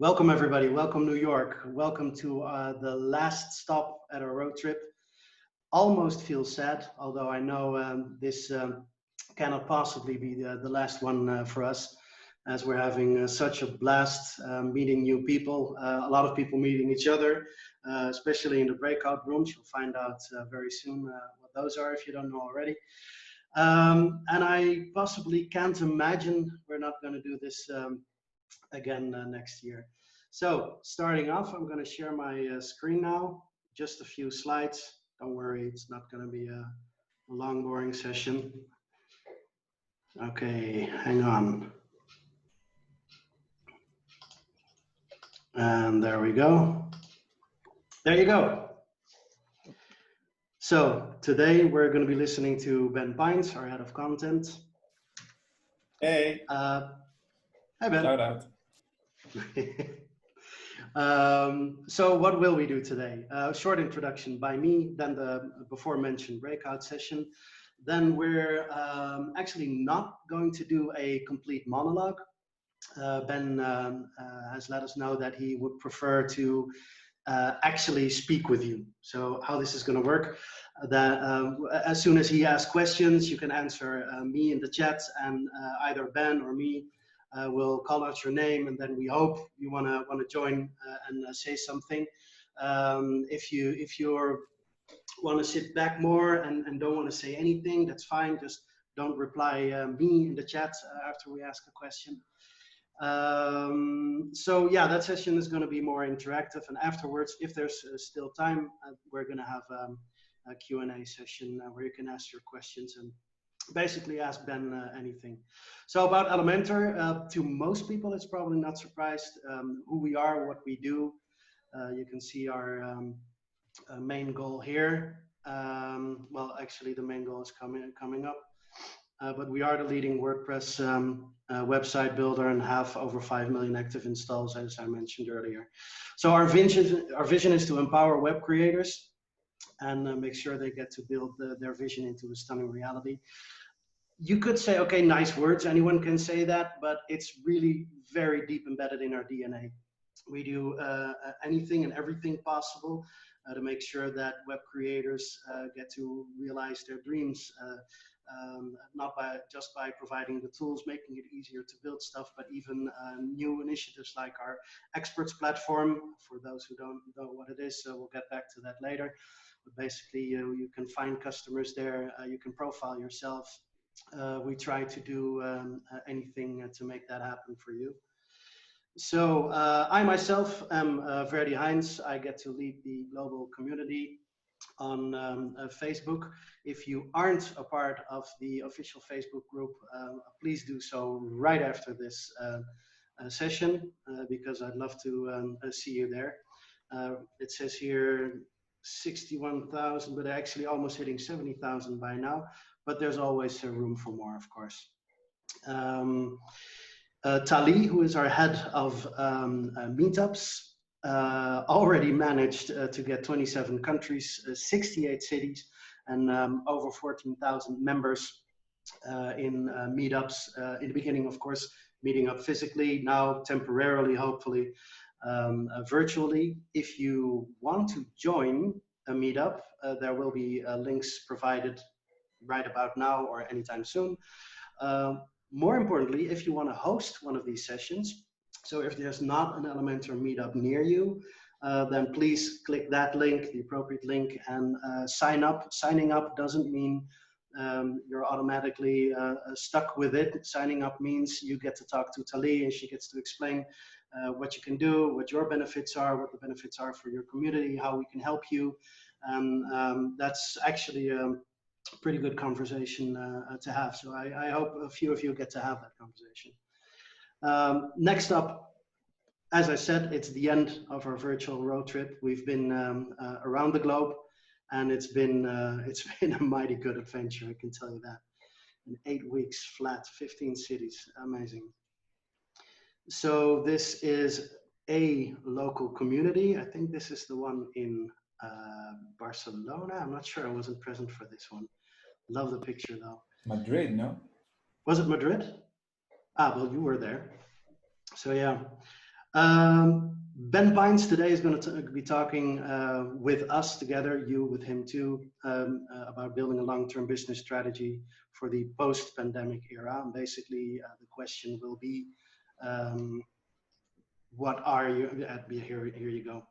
Welcome everybody, welcome New York, welcome to the last stop at our road trip. Almost feels sad, although I know this cannot possibly be the last one for us, as we're having such a blast meeting new people, a lot of people meeting each other, especially in the breakout rooms. You'll find out very soon what those are if you don't know already. And I possibly can't imagine we're not going to do this again next year. So starting off, I'm going to share my screen now. Just a few slides. Don't worry, it's not going to be a long, boring session. Okay, hang on. And there we go. There you go. So today we're going to be listening to Ben Pines, our head of content. Hey. Hi, Ben. Shout out. So what will we do today? Short introduction by me, then the before mentioned breakout session. Then we're actually not going to do a complete monologue. Ben has let us know that he would prefer to actually speak with you. So how this is going to work, that as soon as he asks questions, you can answer me in the chat, and either Ben or me will call out your name, and then we hope you want to join and say something. If you want to sit back more and don't want to say anything, that's fine. Just don't reply me in the chat after we ask a question. So yeah, that session is going to be more interactive, and afterwards, if there's still time, we're going to have a Q&A session where you can ask your questions and basically ask Ben anything. So about Elementor, to most people it's probably not surprised who we are, what we do. You can see our main goal here. Well, actually the main goal is coming up. But we are the leading WordPress website builder and have over 5 million active installs, as I mentioned earlier. So our vision is to empower web creators and make sure they get to build their vision into a stunning reality. You could say, okay, nice words, anyone can say that, but it's really very deep embedded in our DNA. We do anything and everything possible to make sure that web creators get to realize their dreams. Not just by providing the tools, making it easier to build stuff, but even new initiatives like our experts platform. For those who don't know what it is, so we'll get back to that later. But basically, you can find customers there, you can profile yourself. We try to do anything to make that happen for you. So I myself am Verdi Heinz. I get to lead the global community on Facebook. If you aren't a part of the official Facebook group, please do so right after this session, because I'd love to see you there. It says here 61,000, but actually almost hitting 70,000 by now, but there's always room for more, of course. Tali, who is our head of meetups, already managed to get 27 countries, 68 cities, and over 14,000 members in meetups. In the beginning, of course, meeting up physically, now temporarily, hopefully, virtually. If you want to join a meetup, there will be links provided right about now or anytime soon. More importantly, if you want to host one of these sessions, so if there's not an Elementor meetup near you, then please click that link, the appropriate link, and sign up. Signing up doesn't mean you're automatically stuck with it. Signing up means you get to talk to Tali and she gets to explain what you can do, what your benefits are, what the benefits are for your community, how we can help you. That's actually pretty good conversation to have. So I hope a few of you get to have that conversation. Next up, as I said, it's the end of our virtual road trip. We've been around the globe, and it's been a mighty good adventure, I can tell you that. In 8 weeks flat, 15 cities, amazing. So this is a local community. I think this is the one in Barcelona. I'm not sure, I wasn't present for this one. Love the picture though. Madrid, no? Was it Madrid? Ah, well, you were there. So yeah, Ben Pines today is going to be talking with us together, you with him too, about building a long-term business strategy for the post-pandemic era. And basically, the question will be, what are you, here you go.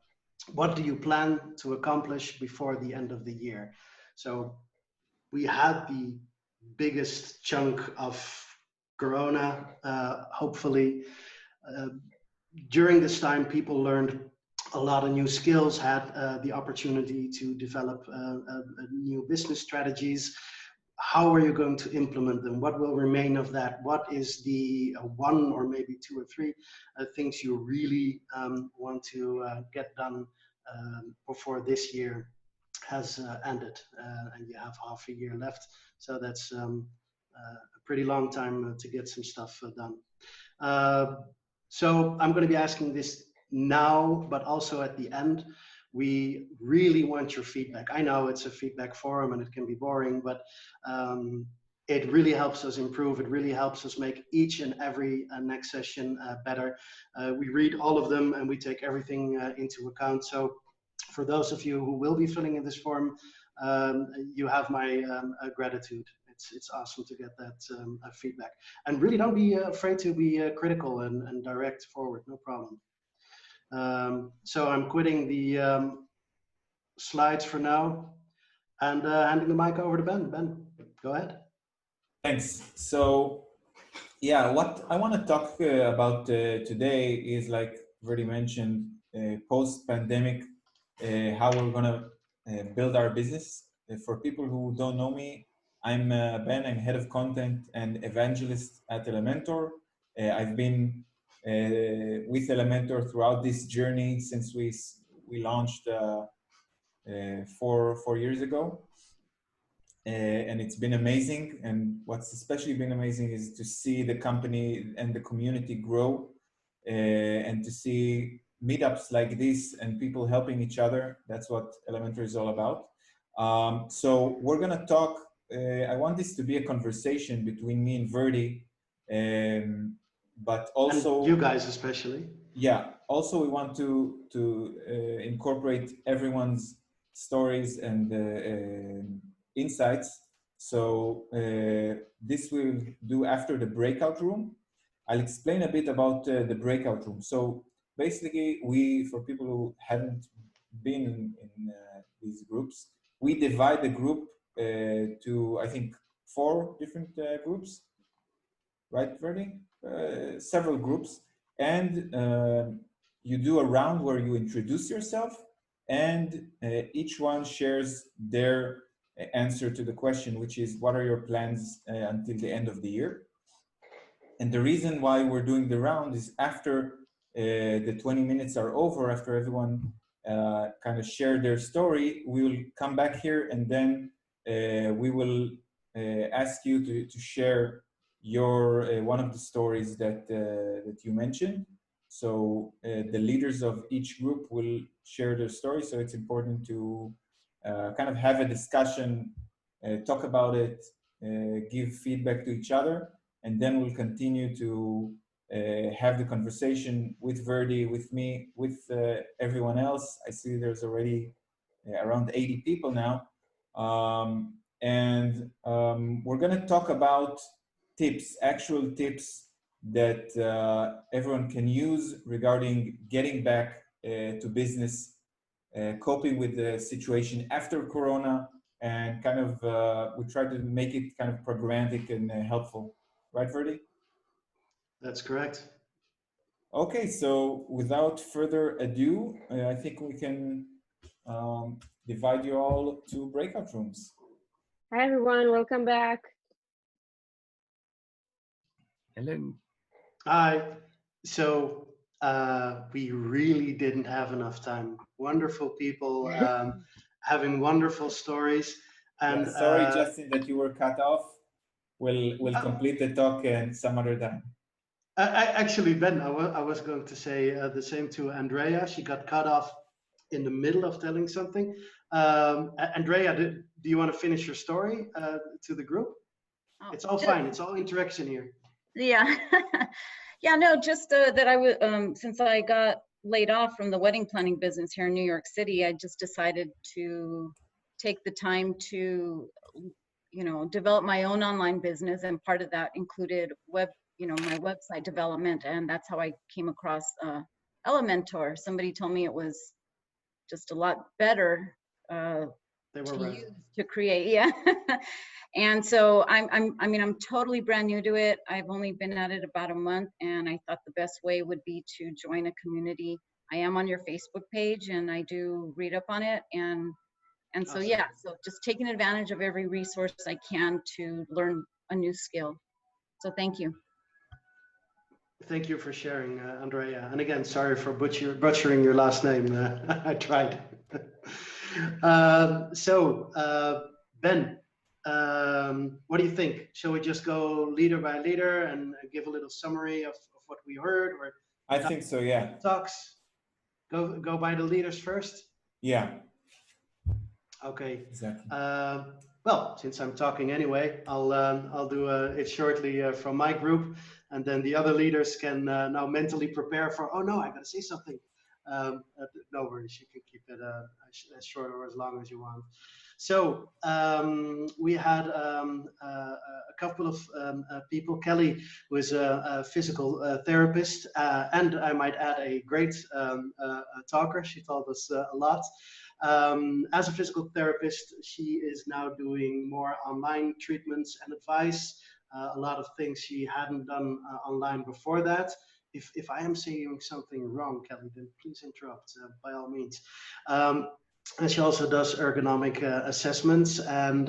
What do you plan to accomplish before the end of the year? So we had the biggest chunk of Corona, hopefully. During this time, people learned a lot of new skills, had the opportunity to develop new business strategies. How are you going to implement them? What will remain of that? What is the one or maybe two or three things you really want to get done before this year has ended, and you have half a year left? So that's a pretty long time to get some stuff done. So I'm going to be asking this now, but also at the end. We really want your feedback. I know it's a feedback forum and it can be boring, but it really helps us improve. It really helps us make each and every next session better. We read all of them and we take everything into account. So for those of you who will be filling in this form, you have my gratitude. It's awesome to get that feedback. And really don't be afraid to be critical and direct forward, no problem. So I'm quitting the slides for now and handing the mic over to Ben. Ben, go ahead. Thanks. So, yeah, what I want to talk about today is, like already mentioned, post-pandemic, how we're going to build our business. For people who don't know me, I'm Ben. I'm head of content and evangelist at Elementor. I've been with Elementor throughout this journey since we launched 4 years ago. And it's been amazing. And what's especially been amazing is to see the company and the community grow, and to see meetups like this and people helping each other. That's what Elementor is all about. So we're gonna talk, I want this to be a conversation between me and Verdi, but also- And you guys especially. Yeah, also we want to incorporate everyone's stories and insights. So this we'll do after the breakout room. I'll explain a bit about the breakout room. So basically, for people who haven't been in these groups, we divide the group to, I think, 4 different groups, right, Verdi? Several groups. And you do a round where you introduce yourself, and each one shares their answer to the question, which is, what are your plans until the end of the year? And the reason why we're doing the round is after the 20 minutes are over, after everyone kind of shared their story, we will come back here, and then we will ask you to share your one of the stories that that you mentioned. So the leaders of each group will share their story. So it's important to kind of have a discussion, talk about it, give feedback to each other, and then we'll continue to have the conversation with Verdi, with me, with everyone else. I see there's already around 80 people now. We're going to talk about tips, actual tips that everyone can use regarding getting back to business, coping with the situation after Corona, and kind of we try to make it kind of pragmatic and helpful. Right, Verdi? That's correct. Okay, so without further ado, I think we can divide you all to breakout rooms. Hi, everyone. Welcome back. Hello. Hi. So we really didn't have enough time. Wonderful people having wonderful stories. And yeah, sorry, Justin, that you were cut off. We'll complete the talk and some other time. Actually, Ben, I was going to say the same to Andrea. She got cut off in the middle of telling something. Andrea, do you want to finish your story to the group? It's all fine. It's all interaction here. Yeah. Yeah, no, just that I was, since I got laid off from the wedding planning business here in New York City, I just decided to take the time to, you know, develop my own online business. And part of that included my website development. And that's how I came across Elementor. Somebody told me it was just a lot better They were to right. use to create. Yeah. And so I'm totally brand new to it. I've only been at it about a month, and I thought the best way would be to join a community. I am on your Facebook page, and I do read up on it, and so Awesome. yeah, so just taking advantage of every resource I can to learn a new skill. So thank you. Thank you for sharing, Andrea. And again, sorry for butchering your last name. I tried. Ben, what do you think? Shall we just go leader by leader and give a little summary of what we heard? Or I think so, yeah. talks? Go by the leaders first? Yeah. Okay. Exactly. Well, since I'm talking anyway, I'll do it shortly from my group, and then the other leaders can now mentally prepare for, oh no, I gotta say something. No worries, you can keep it as short or as long as you want. So we had a couple of people. Kelly, who is a physical therapist, and I might add a great talker. She told us a lot. As a physical therapist, she is now doing more online treatments and advice. A lot of things she hadn't done online before that. If I am saying something wrong, Kelly, then please interrupt by all means. And she also does ergonomic assessments, and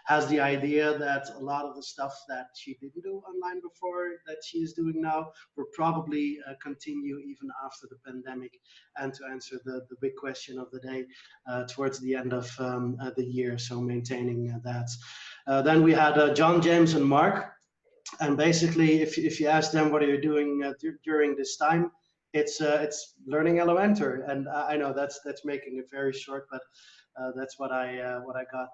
has the idea that a lot of the stuff that she didn't do online before that she is doing now will probably continue even after the pandemic. And to answer the big question of the day, towards the end of the year, so maintaining that. Then we had John, James, and Mark. And basically, if you ask them what are you doing during this time, it's learning Elementor, and I know that's making it very short, but that's what I got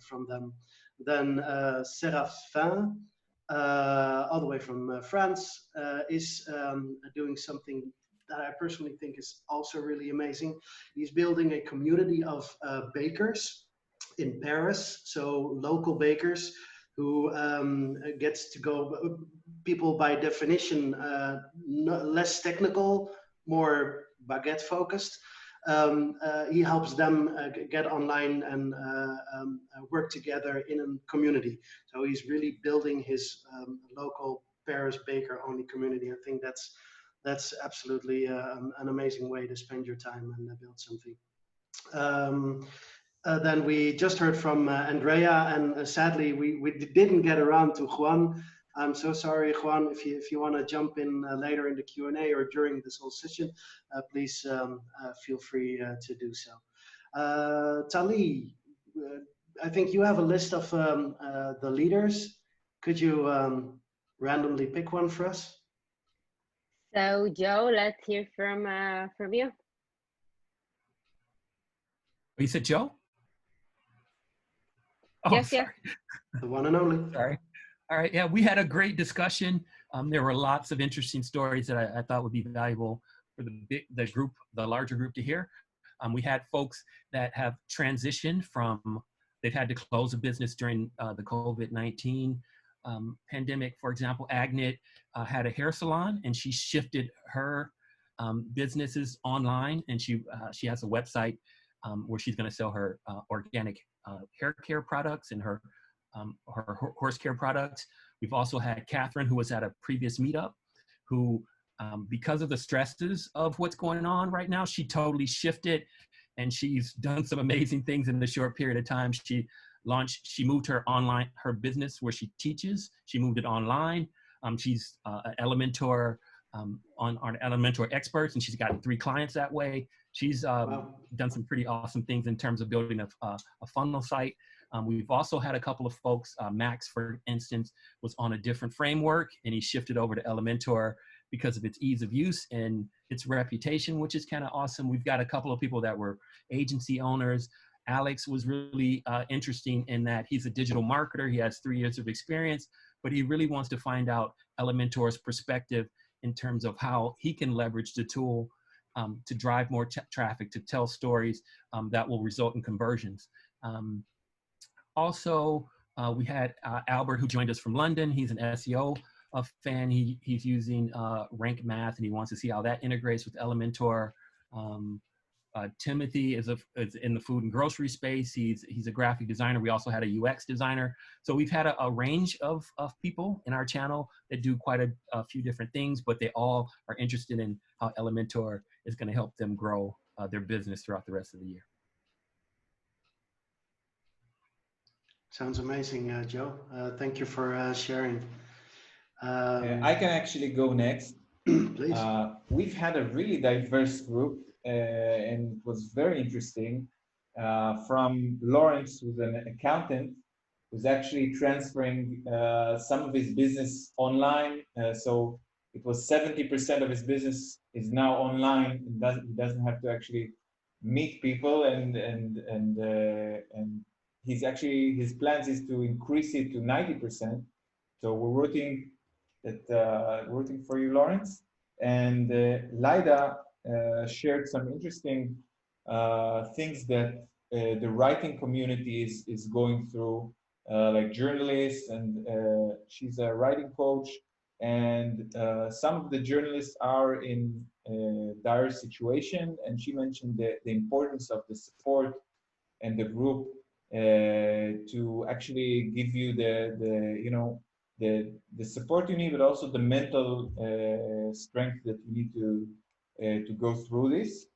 from them. Then Séraphin, all the way from France, is doing something that I personally think is also really amazing. He's building a community of bakers in Paris, so local bakers who gets to go, people by definition less technical, more baguette focused. He helps them get online and work together in a community. So he's really building his local Paris baker only community. I think that's absolutely an amazing way to spend your time and build something. Then we just heard from Andrea, and sadly we didn't get around to Juan. I'm so sorry, Juan. If you want to jump in later in the Q&A or during this whole session, please feel free to do so. Tali, I think you have a list of the leaders. Could you randomly pick one for us? So Joe, let's hear from you. You said Joe? Oh, Yes, sorry. yes. The one and only. Sorry. All right. Yeah, we had a great discussion. There were lots of interesting stories that I thought would be valuable for the larger group to hear. We had folks that have transitioned from, they've had to close a business during the COVID-19 pandemic. For example, Agnet had a hair salon, and she shifted her businesses online, and she has a website where she's going to sell her organic hair care products and her horse care products. We've also had Catherine, who was at a previous meetup, who, because of the stresses of what's going on right now, she totally shifted, and she's done some amazing things in the short period of time. She moved her business where she teaches. She moved it online. She's an Elementor, on Elementor experts, and she's gotten 3 clients that way. She's done some pretty awesome things in terms of building a funnel site. We've also had a couple of folks, Max, for instance, was on a different framework, and he shifted over to Elementor because of its ease of use and its reputation, which is kind of awesome. We've got a couple of people that were agency owners. Alex was really interesting in that he's a digital marketer. He has 3 years of experience, but he really wants to find out Elementor's perspective in terms of how he can leverage the tool to drive more traffic, to tell stories that will result in conversions. Also, we had Albert, who joined us from London. He's an SEO fan. He's using Rank Math, and he wants to see how that integrates with Elementor. Timothy is in the food and grocery space. He's a graphic designer. We also had a UX designer. So we've had a range of people in our channel that do quite a few different things, but they all are interested in how Elementor is going to help them grow their business throughout the rest of the year. Sounds amazing, Joe. Thank you for sharing. I can actually go next. Please. We've had a really diverse group, and it was very interesting. From Lawrence, who's an accountant, who's actually transferring some of his business online. So it was 70% of his business is now online. He doesn't have to actually meet people, and his plans is to increase it to 90%. So we're working for you, Lawrence. And Lida shared some interesting things that the writing community is going through, like journalists, and she's a writing coach. And some of the journalists are in dire situation, and she mentioned the importance of the support and the group to actually give you the support you need, but also the mental strength that you need to go through this.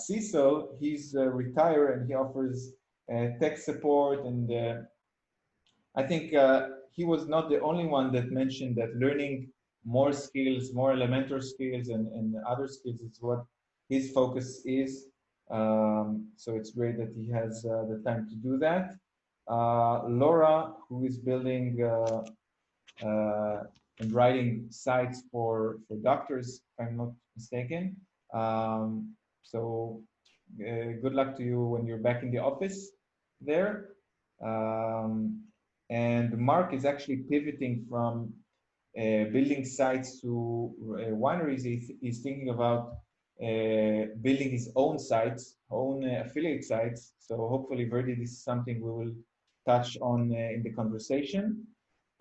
Cecil, he's retired, and he offers tech support, and I think he was not the only one that mentioned that learning more skills, more Elementor skills, and other skills is what his focus is. So it's great that he has the time to do that. Laura, who is building and writing sites for doctors, if I'm not mistaken. So good luck to you when you're back in the office there. And Mark is actually pivoting from building sites to wineries. He's thinking about building his own sites, own affiliate sites. So hopefully, Verdi, this is something we will touch on in the conversation.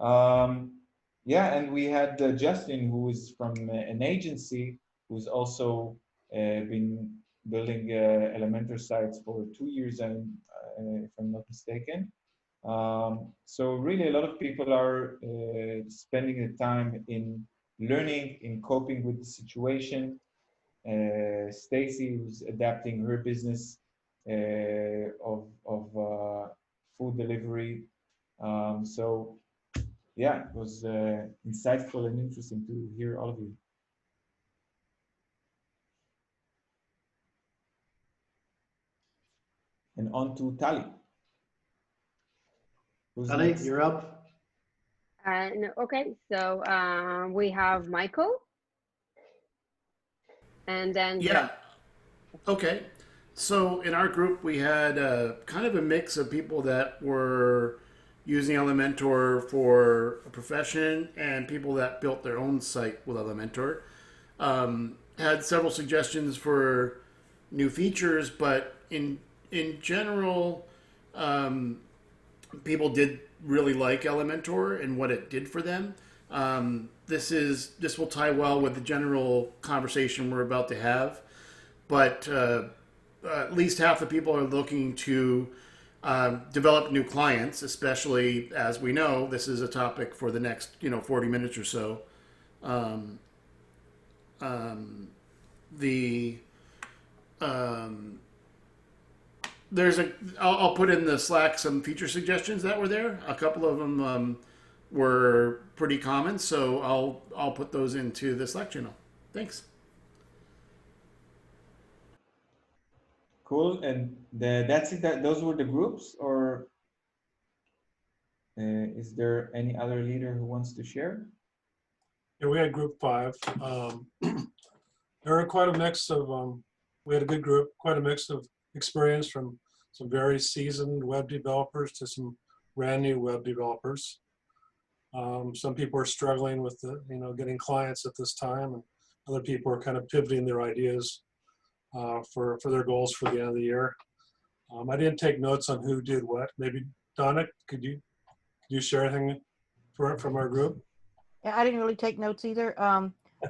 Yeah, and we had Justin, who is from an agency, who's also been building Elementor sites for 2 years, if I'm not mistaken. So really, a lot of people are spending the time in learning, in coping with the situation. Stacy, who's adapting her business of food delivery. So yeah, it was insightful and interesting to hear all of you. And on to Tali. Tali, you're up. No, okay, so we have Michael. And then yeah. Okay. So in our group, we had kind of a mix of people that were using Elementor for a profession and people that built their own site with Elementor. Had several suggestions for new features, but in general, people did really like Elementor and what it did for them. This will tie well with the general conversation we're about to have, but at least half the people are looking to develop new clients, especially as we know this is a topic for the next 40 minutes or so. I'll put in the Slack some feature suggestions that were there. A couple of them were pretty common, so I'll put those into the Slack channel. Thanks. Cool. And that's it. Those were the groups, or is there any other leader who wants to share? Yeah, we had group 5. There were quite a mix of, we had a good group, quite a mix of experience from some very seasoned web developers to some brand new web developers. Some people are struggling with the, getting clients at this time, and other people are kind of pivoting their ideas for their goals for the end of the year. I didn't take notes on who did what. Maybe Donna, could you share anything from our group? Yeah, I didn't really take notes either.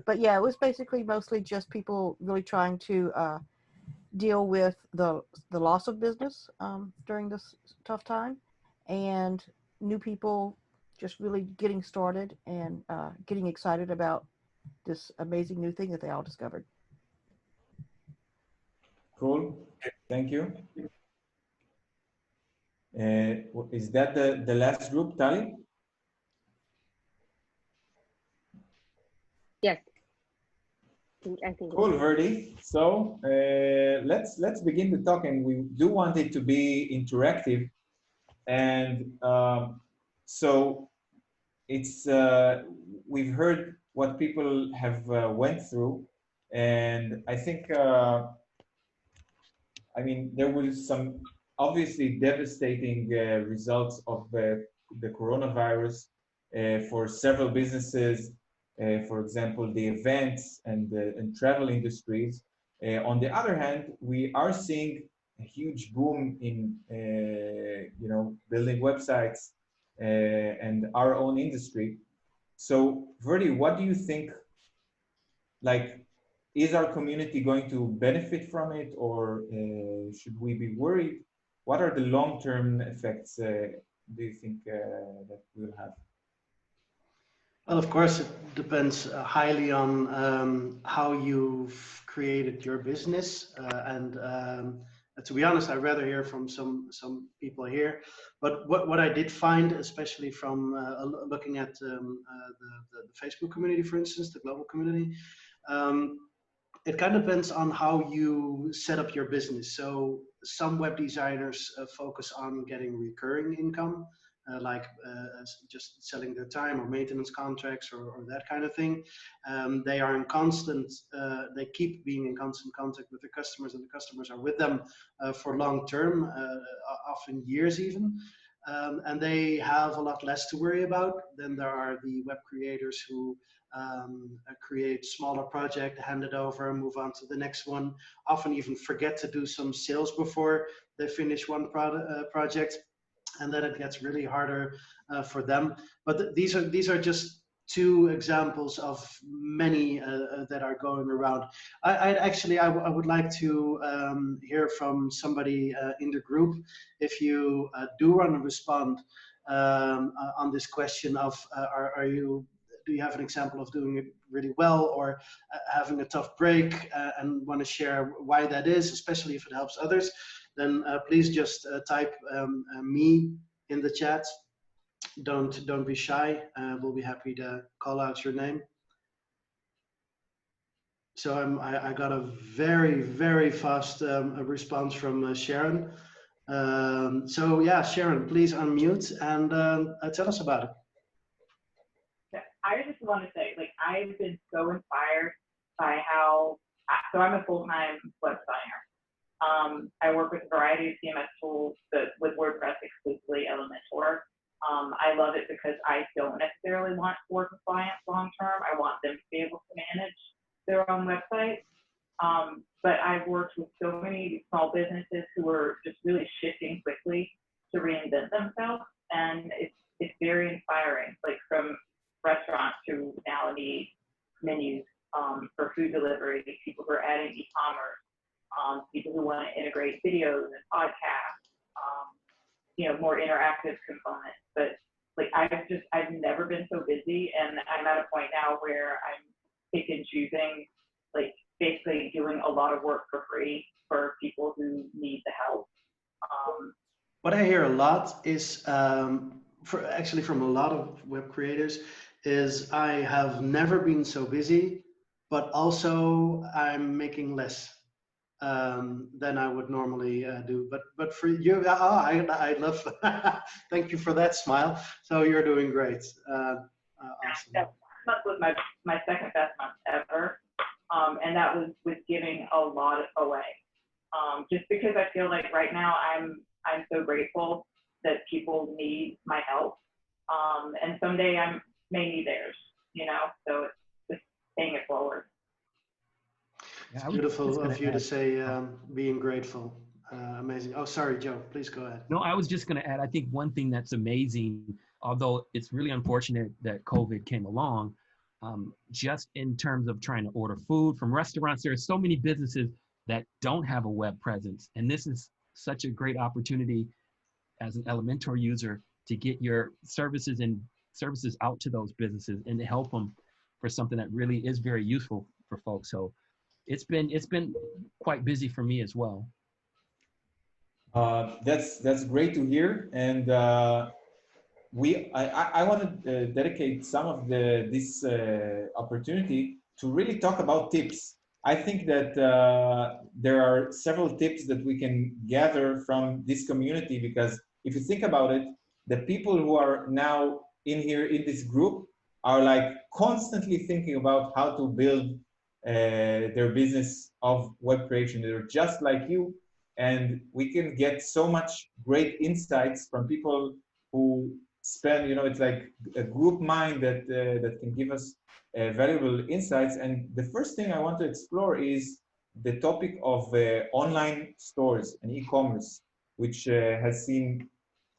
But yeah, it was basically mostly just people really trying to deal with the loss of business during this tough time, and new people just really getting started and getting excited about this amazing new thing that they all discovered. Cool. Thank you. Is that the last group, Tali? Yes. I think Cool, Verdi. So let's begin the talk, and we do want it to be interactive. And so it's we've heard what people have went through, and I think I mean there was some obviously devastating results of the coronavirus for several businesses. For example, the events and travel industries. On the other hand, we are seeing a huge boom in building websites and our own industry. So, Verdi, what do you think? Like, is our community going to benefit from it, or should we be worried? What are the long-term effects do you think that we'll have? Well, of course, it depends highly on how you've created your business. And to be honest, I'd rather hear from some people here. But what I did find, especially from looking at the Facebook community, for instance, the global community, it kind of depends on how you set up your business. So some web designers focus on getting recurring income. Like just selling their time or maintenance contracts or that kind of thing. They are in constant, they keep being in constant contact with the customers, and the customers are with them for long term, often years even. And they have a lot less to worry about than there are the web creators who create smaller project, hand it over, move on to the next one, often even forget to do some sales before they finish one project. And then it gets really harder for them. But these are just two examples of many that are going around. I would like to hear from somebody in the group if you do want to respond on this question of do you have an example of doing it really well or having a tough break and want to share why that is, especially if it helps others. Then please just type me in the chat. Don't be shy. We'll be happy to call out your name. So I got a very fast response from Sharon. So yeah, Sharon, please unmute and tell us about it. I just want to say, like, I've been so inspired by how. So I'm a full-time web designer. I work with a variety of CMS tools, but with WordPress exclusively, Elementor. I love it because I don't necessarily want to work with clients long term. I want them to be able to manage their own website. But I've worked with so many small businesses who are just really shifting quickly to reinvent themselves, and it's very inspiring. Like from restaurants who now need menus for food delivery, people who are adding e-commerce. People who want to integrate videos and podcasts, more interactive components. But like I've never been so busy, and I'm at a point now where I'm pick and choosing, like basically doing a lot of work for free for people who need the help. What I hear a lot is, actually from a lot of web creators, is I have never been so busy, but also I'm making less than I would normally do. But for you, I love. Thank you for that smile. So you're doing great. Awesome. That month was my second best month ever, and that was with giving a lot away. Just because I feel like right now I'm so grateful that people need my help, And someday I may need theirs, you know, so it's just paying it forward. It's Yeah, I was just beautiful gonna of you to add. say being grateful. Amazing. Oh, sorry, Joe. Please go ahead. No, I was just going to add, I think one thing that's amazing, although it's really unfortunate that COVID came along, just in terms of trying to order food from restaurants, there are so many businesses that don't have a web presence. And this is such a great opportunity as an Elementor user to get your services out to those businesses and to help them for something that really is very useful for folks. So it's been quite busy for me as well. That's great to hear, and I want to dedicate some of this opportunity to really talk about tips. I think that there are several tips that we can gather from this community, because if you think about it, the people who are now in here in this group are like constantly thinking about how to build their business of web creation. They're just like you, and we can get so much great insights from people who spend, it's like a group mind that that can give us valuable insights. And the first thing I want to explore is the topic of online stores and e-commerce, which has seen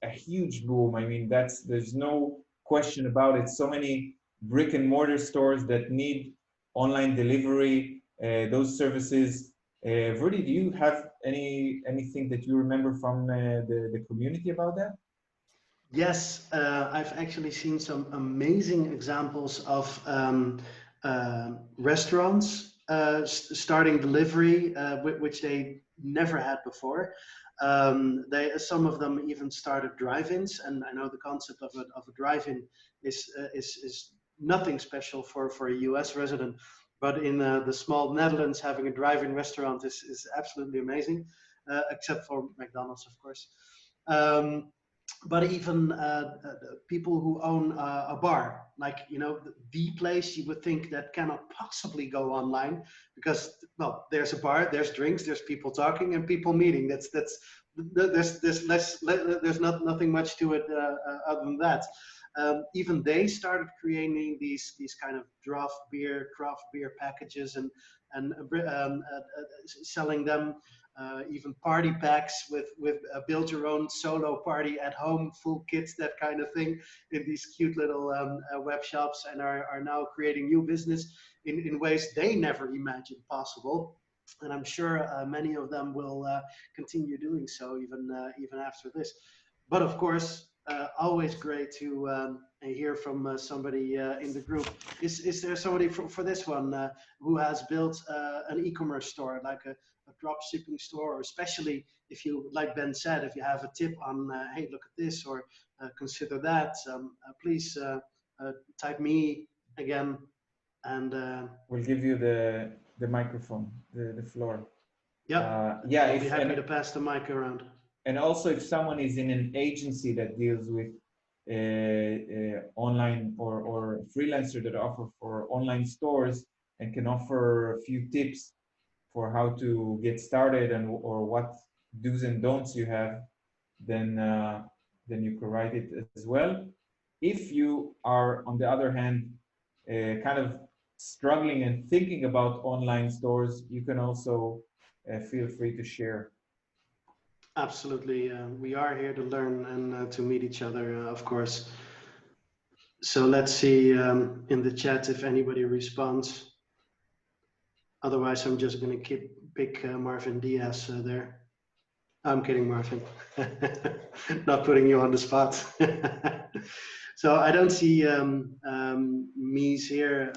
a huge boom. I mean, there's no question about it. So many brick and mortar stores that need online delivery, those services. Rudy, do you have anything that you remember from the community about that? Yes, I've actually seen some amazing examples of restaurants starting delivery, which they never had before. Some of them even started drive-ins, and I know the concept of a drive-in is nothing special for a US resident, but in the small Netherlands, having a drive-in restaurant is absolutely amazing, except for McDonald's, of course. But even people who own a bar, like, the place you would think that cannot possibly go online, because, well, there's a bar, there's drinks, there's people talking and people meeting. There's nothing much to it other than that. Even they started creating these kind of craft beer packages and selling them. Even party packs with build your own solo party at home, full kits, that kind of thing, in these cute little web shops, and are now creating new business in ways they never imagined possible. And I'm sure many of them will continue doing so even after this. But of course, always great to hear from somebody in the group. Is there somebody for this one who has built an e-commerce store, like a drop shipping store, or especially if you, like Ben said, if you have a tip on, hey, look at this, or consider that, please type me again, and we'll give you the microphone, the floor. Yeah, I'll be happy to pass the mic around. And also, if someone is in an agency that deals with online or freelancer that offer for online stores and can offer a few tips for how to get started or what do's and don'ts you have, then you can write it as well. If you are, on the other hand, kind of struggling and thinking about online stores, you can also feel free to share. Absolutely. We are here to learn and to meet each other, of course. So let's see in the chat if anybody responds. Otherwise, I'm just going to pick Marvin Diaz there. I'm kidding, Marvin. Not putting you on the spot. So I don't see Mies here.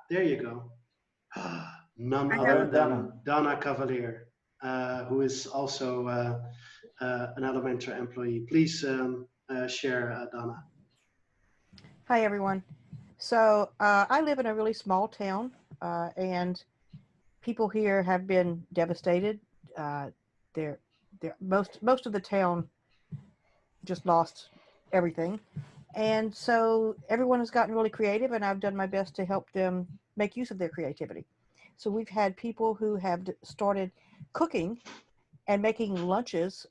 There you go. None other than Donna Cavalier, who is also an Elementor employee. Please share, Donna. Hi, everyone. So I live in a really small town, and people here have been devastated. Most of the town just lost everything, and so everyone has gotten really creative, and I've done my best to help them make use of their creativity. So we've had people who have started cooking and making lunches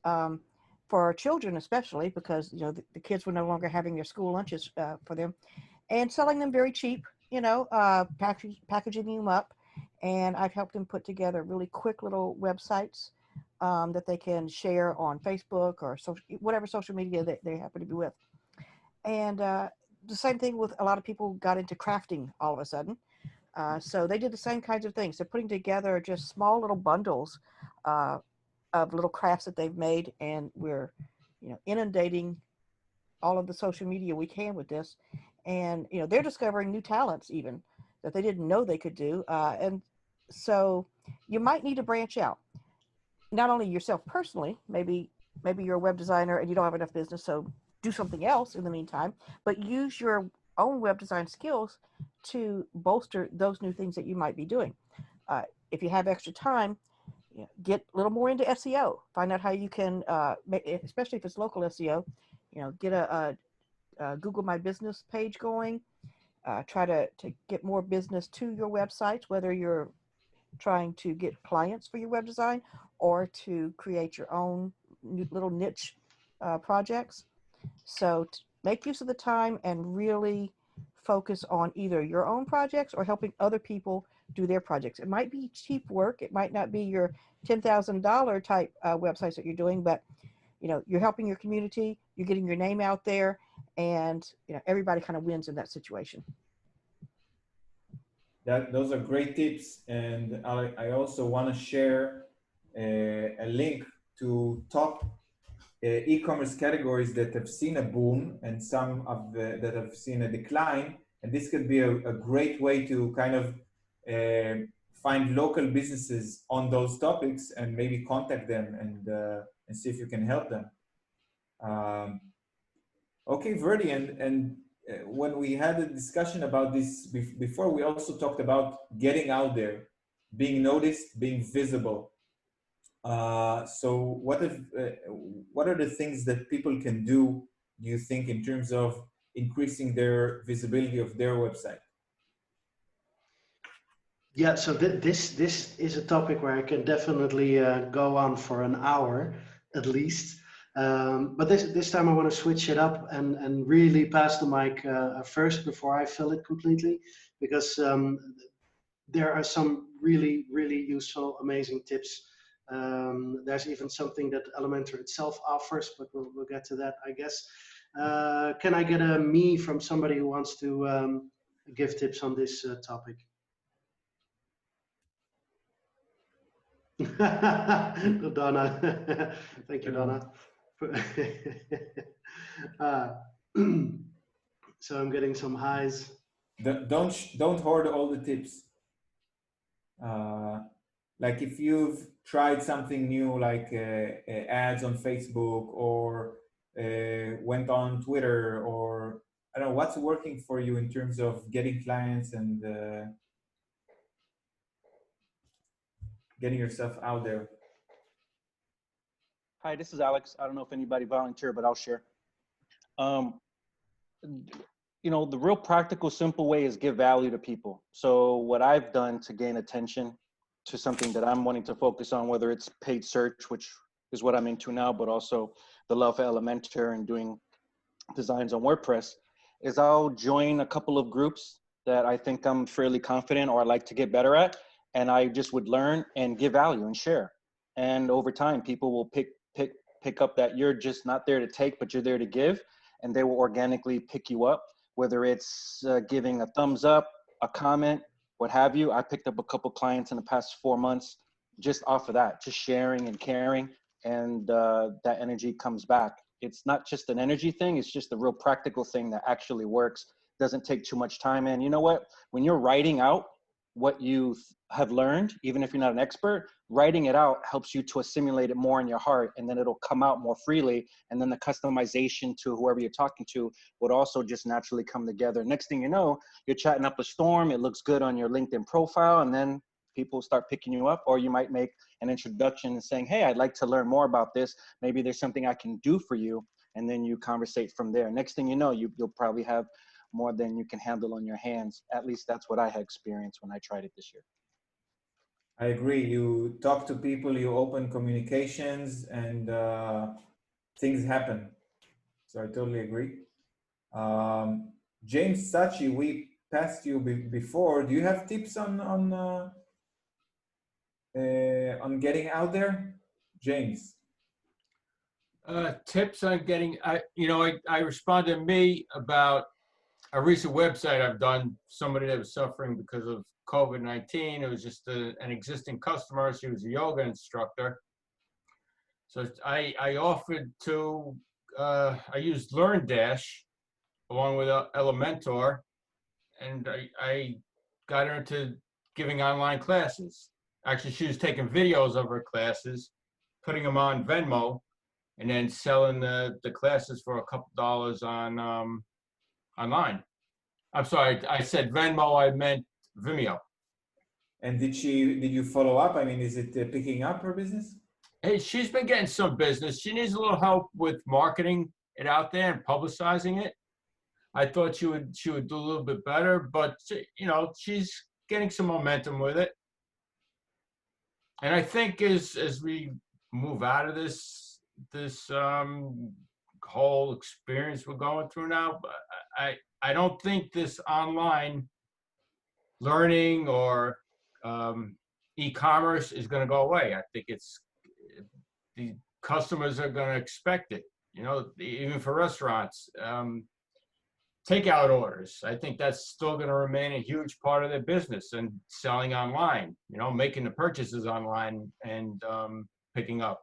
for children, especially because, you know, the kids were no longer having their school lunches for them, and selling them very cheap, you know, packaging them up. And I've helped them put together really quick little websites that they can share on Facebook or whatever social media that they happen to be with. And the same thing with a lot of people got into crafting all of a sudden. So they did the same kinds of things. They're putting together just small little bundles of little crafts that they've made, and we're, you know, inundating all of the social media we can with this. And, you know, they're discovering new talents even that they didn't know they could do. And so you might need to branch out, not only yourself personally, maybe you're a web designer and you don't have enough business, so do something else in the meantime, but use your own web design skills to bolster those new things that you might be doing. If you have extra time, you know, get a little more into SEO. Find out how you can, especially if it's local SEO, you know, get a Google My Business page going. Try to get more business to your websites, whether you're trying to get clients for your web design or to create your own little niche projects. So make use of the time and really focus on either your own projects or helping other people do their projects. It might be cheap work. It might not be your $10,000 type websites that you're doing, but you know, you're helping your community, you're getting your name out there, and you know, everybody kind of wins in that situation. Those are great tips, and I also want to share a link to top e-commerce categories that have seen a boom and some of that have seen a decline. And this could be a great way to kind of find local businesses on those topics and maybe contact them and see if you can help them. Okay, Verdi, and when we had a discussion about this before, we also talked about getting out there, being noticed, being visible. So what are the things that people can do, you think, in terms of increasing their visibility of their website? Yeah, so this is a topic where I can definitely go on for an hour at least. But this time I want to switch it up and really pass the mic first before I fill it completely, because there are some really, really useful, amazing tips. There's even something that Elementor itself offers, but we'll get to that, I guess. Can I get a me from somebody who wants to give tips on this topic? Donna. Thank you, Donna. So I'm getting some highs. Don't hoard all the tips. Like if you've tried something new, like ads on Facebook, or went on Twitter, or I don't know, what's working for you in terms of getting clients and getting yourself out there? Hi, this is Alex. I don't know if anybody volunteered, but I'll share. You know, the real practical, simple way is give value to people. So what I've done to gain attention to something that I'm wanting to focus on, whether it's paid search, which is what I'm into now, but also the love for Elementor and doing designs on WordPress, is I'll join a couple of groups that I think I'm fairly confident or I like to get better at. And I just would learn and give value and share. And over time, people will pick up that you're just not there to take, but you're there to give, and they will organically pick you up, whether it's giving a thumbs up, a comment, what have you. I picked up a couple clients in the past 4 months just off of that, just sharing and caring, and that energy comes back. It's not just an energy thing, it's just a real practical thing that actually works, doesn't take too much time. And you know what, when you're writing out what you have learned, even if you're not an expert, writing it out helps you to assimilate it more in your heart, and then it'll come out more freely. And then the customization to whoever you're talking to would also just naturally come together. Next thing you know, you're chatting up a storm, it looks good on your LinkedIn profile, and then people start picking you up. Or you might make an introduction and saying, hey, I'd like to learn more about this. Maybe there's something I can do for you. And then you conversate from there. Next thing you know, you'll probably have more than you can handle on your hands. At least that's what I had experienced when I tried it this year. I agree. You talk to people, you open communications, and things happen. So I totally agree. James Sachi, we passed you before. Do you have tips on getting out there, James? Tips on getting, I responded to me about a recent website I've done. Somebody that was suffering because of COVID-19. It was just an existing customer. She was a yoga instructor. So I offered to, I used LearnDash along with Elementor, and I got her into giving online classes. Actually, she was taking videos of her classes, putting them on Venmo, and then selling the classes for a couple dollars on online. I'm sorry, I said Venmo, I meant Vimeo. And did you follow up? I mean, is it picking up her business? Hey, she's been getting some business. She needs a little help with marketing it out there and publicizing it. I thought she would do a little bit better, but she's getting some momentum with it. And I think as we move out of this whole experience we're going through now, I don't think this online learning or e-commerce is going to go away. I think the customers are going to expect it, even for restaurants. Takeout orders, I think that's still going to remain a huge part of their business, and selling online, making the purchases online and picking up.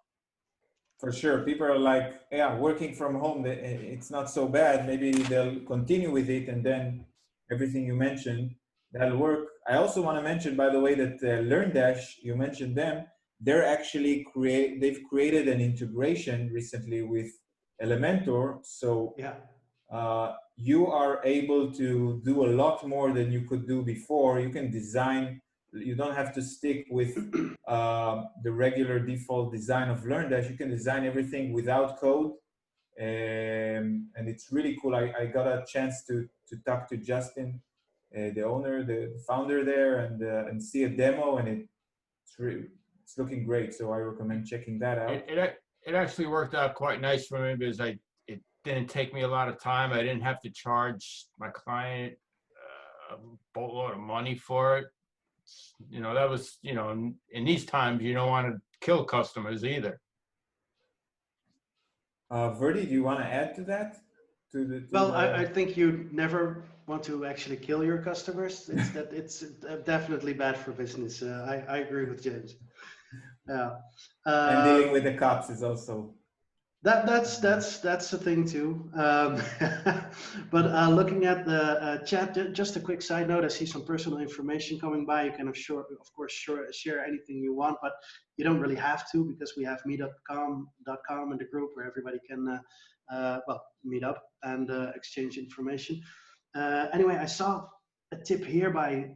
For sure. People are like, yeah, working from home, it's not so bad. Maybe they'll continue with it, and then everything you mentioned, that'll work. I also want to mention, by the way, that LearnDash, you mentioned them, they're actually they've created an integration recently with Elementor. So yeah. You are able to do a lot more than you could do before. You can design, you don't have to stick with the regular default design of LearnDash. You can design everything without code. And it's really cool. I got a chance to talk to Justin, the owner, the founder there, and see a demo, and it's looking great. So I recommend checking that out. It actually worked out quite nice for me because it didn't take me a lot of time. I didn't have to charge my client a boatload of money for it. That was, in these times, you don't want to kill customers either. Verdi, do you want to add to that? I think you never want to actually kill your customers. It's definitely bad for business. I agree with James. Yeah. And dealing with the cops is also. That's a thing too. But looking at the chat, just a quick side note. I see some personal information coming by. You can of course share anything you want, but you don't really have to, because we have meetup.com in the group where everybody can meet up and exchange information. Anyway, I saw a tip here by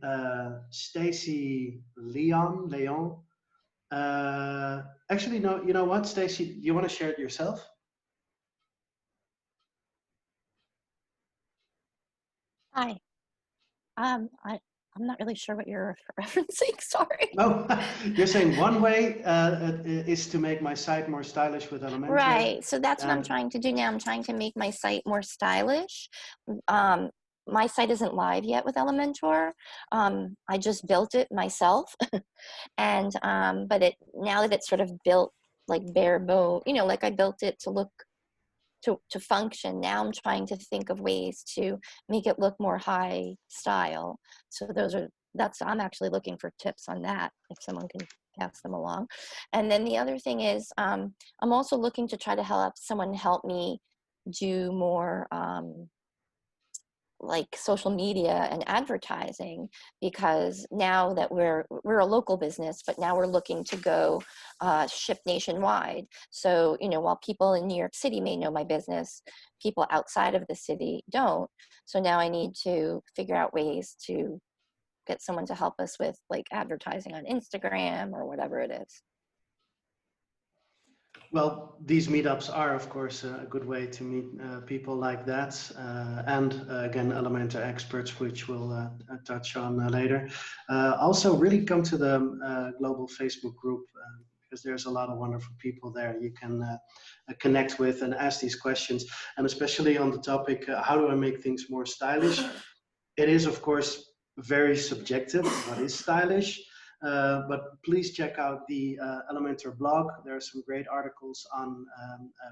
Stacy Leon. Actually, no, you know what, Stacy, do you want to share it yourself? Hi. I'm not really sure what you're referencing, sorry. Oh, you're saying one way is to make my site more stylish with Elementor. Right, so that's what I'm trying to do now. I'm trying to make my site more stylish. My site isn't live yet with Elementor. I just built it myself. And but now that it's sort of built like bare bone, like I built it to look to function. Now I'm trying to think of ways to make it look more high style. So I'm actually looking for tips on that, if someone can pass them along. And then the other thing is I'm also looking to try to help me do more like social media and advertising, because now that we're a local business, but now we're looking to go ship nationwide. So, while people in New York City may know my business, people outside of the city don't. So now I need to figure out ways to get someone to help us with like advertising on Instagram or whatever it is. Well, these meetups are, of course, a good way to meet people like that. And again, Elementor experts, which we'll touch on later. Also, really come to the global Facebook group, because there's a lot of wonderful people there you can connect with and ask these questions. And especially on the topic, how do I make things more stylish? It is, of course, very subjective what is stylish. But please check out the Elementor blog. There are some great articles on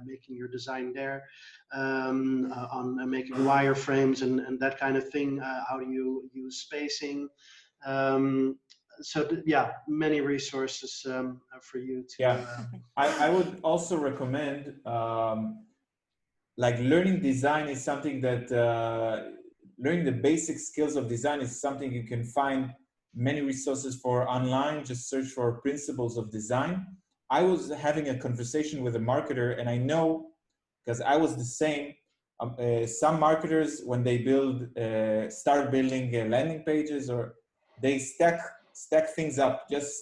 making your design there, on making wireframes and that kind of thing. How do you use spacing? Yeah, many resources for you to. Yeah, I would also recommend like learning design is something that learning the basic skills of design is something you can find many resources for online. Just search for principles of design. I was having a conversation with a marketer, and I know because I was the same. Some marketers, when they start building landing pages, or they stack things up, just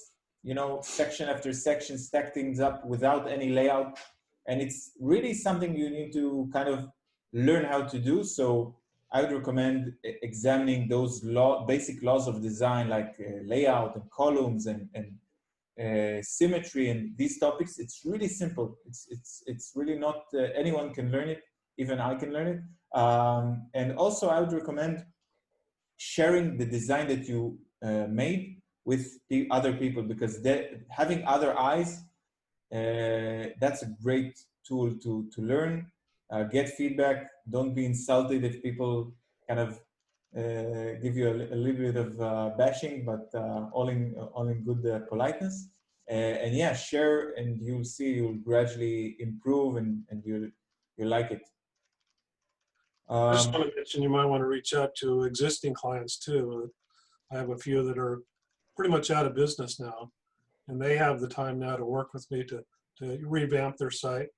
section after section, stack things up without any layout, and it's really something you need to kind of learn how to do. So I would recommend examining those basic laws of design, like layout and columns and symmetry and these topics. It's really simple. It's really not, anyone can learn it, even I can learn it. And also I would recommend sharing the design that you made with the other people, because having other eyes, that's a great tool to learn, get feedback. Don't be insulted if people kind of give you a little bit of bashing, but all in good politeness. And yeah, share, and you'll see you'll gradually improve, and you'll like it. I just want to mention you might want to reach out to existing clients too. I have a few that are pretty much out of business now, and they have the time now to work with me to revamp their site.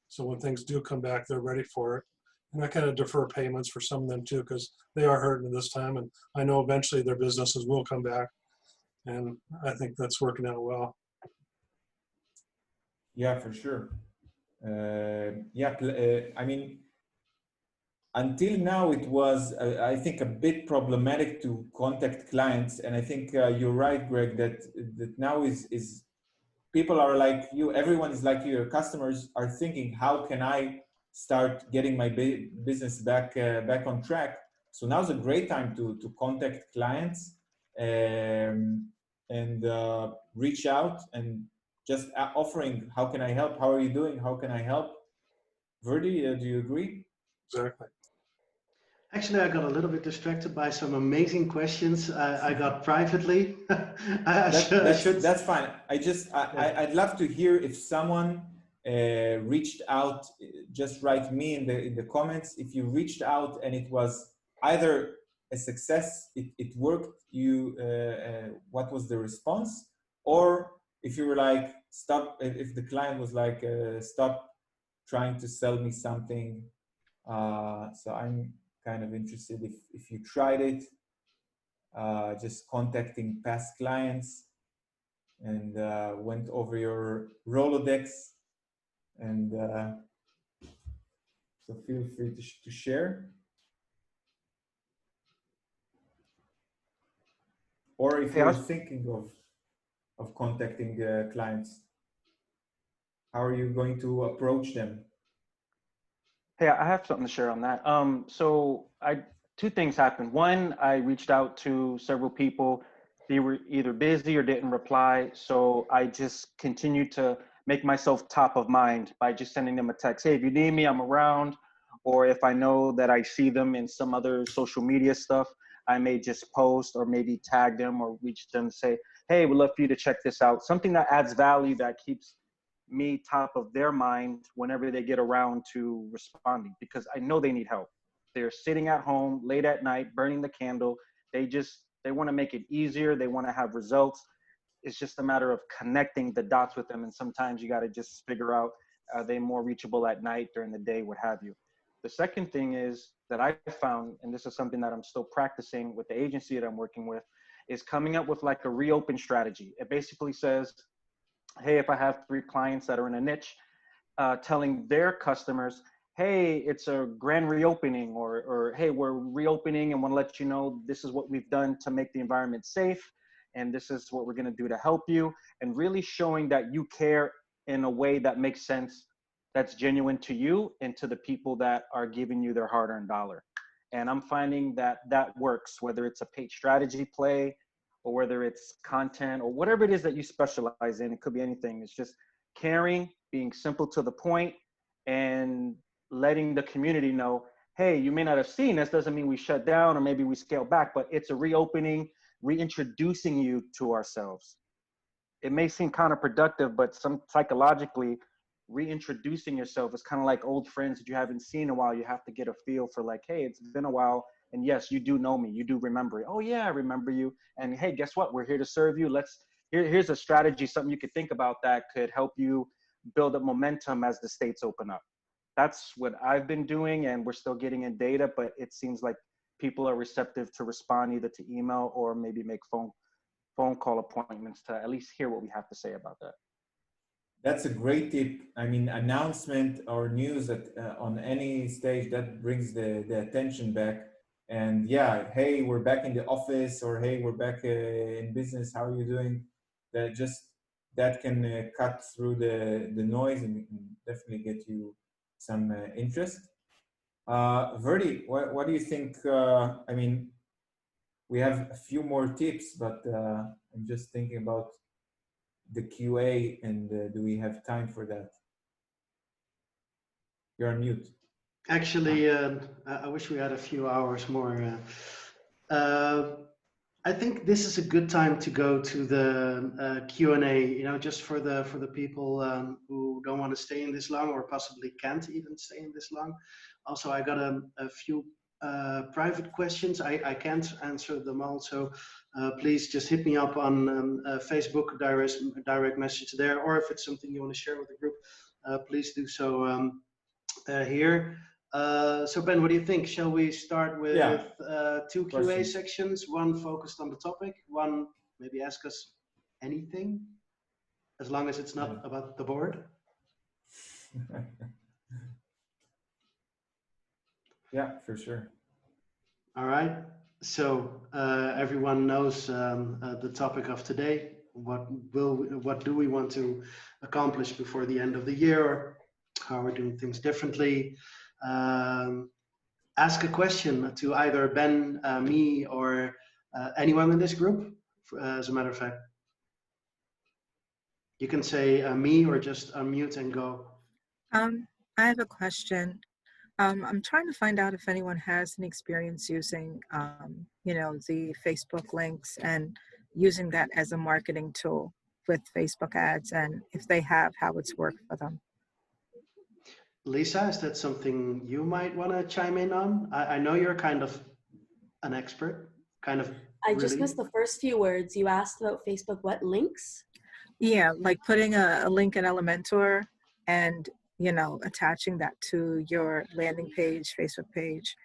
So when things do come back, they're ready for it. And I kind of defer payments for some of them too, because they are hurting this time, and I know eventually their businesses will come back. And I think that's working out well. Yeah, for sure. I mean, until now it was, I think, a bit problematic to contact clients. And I think you're right, Greg, that now is people are like you, everyone is like you, your customers are thinking, how can I start getting my business back on track? So now's a great time to contact clients and reach out and just offering, how can I help? How are you doing? How can I help? Verdi, do you agree? Exactly. Actually, I got a little bit distracted by some amazing questions I got privately. That's fine. I'd love to hear if someone reached out. Just write me in the comments if you reached out and it was either a success, it worked. What was the response? Or if you were like, stop. If the client was like, stop trying to sell me something. So I'm kind of interested if you tried it, just contacting past clients and went over your Rolodex, and so feel free to share. Or if you're thinking of contacting clients, how are you going to approach them? Hey, I have something to share on that. So two things happened. One, I reached out to several people. They were either busy or didn't reply. So I just continued to make myself top of mind by just sending them a text. Hey, if you need me, I'm around. Or if I know that I see them in some other social media stuff, I may just post or maybe tag them or reach them and say, hey, we'd love for you to check this out. Something that adds value, that keeps me top of their mind whenever they get around to responding, because I know they need help. They're sitting at home late at night, burning the candle. They want to make it easier. They want to have results. It's just a matter of connecting the dots with them. And sometimes you got to just figure out, are they more reachable at night, during the day, what have you. The second thing is that I found, and this is something that I'm still practicing with the agency that I'm working with, is coming up with like a reopen strategy. It basically says, hey, if I have 3 clients that are in a niche, telling their customers, hey, it's a grand reopening, or hey, we're reopening and want to let you know this is what we've done to make the environment safe. and this is what we're going to do to help you, and really showing that you care in a way that makes sense, that's genuine to you and to the people that are giving you their hard-earned dollar. And I'm finding that that works, whether it's a paid strategy play or whether it's content or whatever it is that you specialize in. It could be anything. It's just caring, being simple to the point, and letting the community know, hey, you may not have seen us, doesn't mean we shut down or maybe we scale back, but it's a reopening, reintroducing you to ourselves. It may seem counterproductive, but some psychologically, reintroducing yourself is kind of like old friends that you haven't seen in a while. You have to get a feel for like, hey, it's been a while. And yes, you do know me. You do remember it. Oh yeah, I remember you. And hey, guess what? We're here to serve you. Here's a strategy, something you could think about that could help you build up momentum as the states open up. That's what I've been doing, and we're still getting in data, but it seems like people are receptive to respond either to email or maybe make phone call appointments to at least hear what we have to say about that. That's a great tip. I mean, announcement or news that on any stage that brings the attention back. And yeah, hey, we're back in the office, or hey, we're back in business. How are you doing? That can cut through the noise and definitely get you some interest. Verdi, what do you think? I mean, we have a few more tips, but I'm just thinking about the QA, and do we have time for that? You're on mute. Actually, I wish we had a few hours more. I think this is a good time to go to the Q&A, you know, just for the people who don't want to stay in this long or possibly can't even stay in this long. Also, I got a few private questions. I can't answer them all, so please just hit me up on Facebook, direct message there, or if it's something you want to share with the group, please do so here. So Ben, what do you think? Shall we start with two QA sections, one focused on the topic, one maybe ask us anything, as long as it's not about the board? Yeah, for sure. All right. So everyone knows the topic of today. What do we want to accomplish before the end of the year? How we're doing things differently? Ask a question to either Ben, me, or anyone in this group. As a matter of fact, you can say me or just unmute and go. I have a question. I'm trying to find out if anyone has any experience using, you know, the Facebook links and using that as a marketing tool with Facebook ads, and if they have, how it's worked for them. Lisa, is that something you might want to chime in on? I know you're kind of an expert, kind of. I just missed the first few words. You asked about Facebook, what links? Yeah, like putting a link in Elementor and, you know, attaching that to your landing page, Facebook page,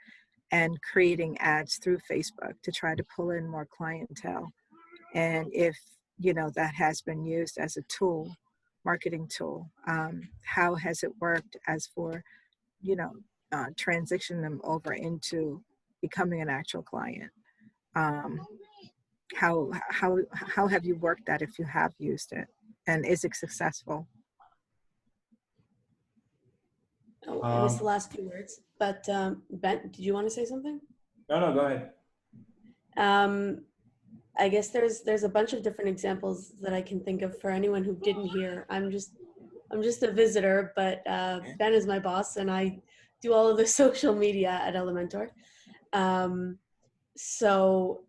and creating ads through Facebook to try to pull in more clientele. And if, you know, that has been used as a tool, marketing tool, how has it worked as for, you know, transition them over into becoming an actual client? How have you worked that if you have used it, and is it successful? Oh, I missed the last few words, but Ben, did you want to say something? No, go ahead. I guess there's a bunch of different examples that I can think of for anyone who didn't hear. I'm just a visitor, but Ben is my boss, and I do all of the social media at Elementor. So,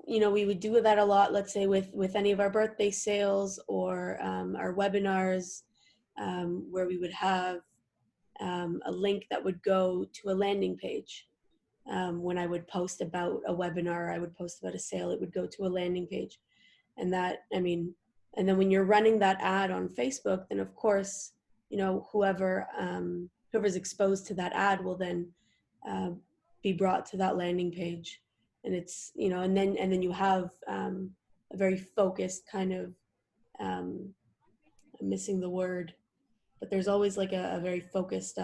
you know, we would do that a lot, let's say with any of our birthday sales or our webinars, where we would have a link that would go to a landing page. When I would post about a webinar, I would post about a sale, it would go to a landing page. And that, I mean, and then when you're running that ad on Facebook, then of course, you know, whoever's exposed to that ad will then be brought to that landing page. And it's, you know, and then you have a very focused kind of, I'm missing the word, but there's always like a very focused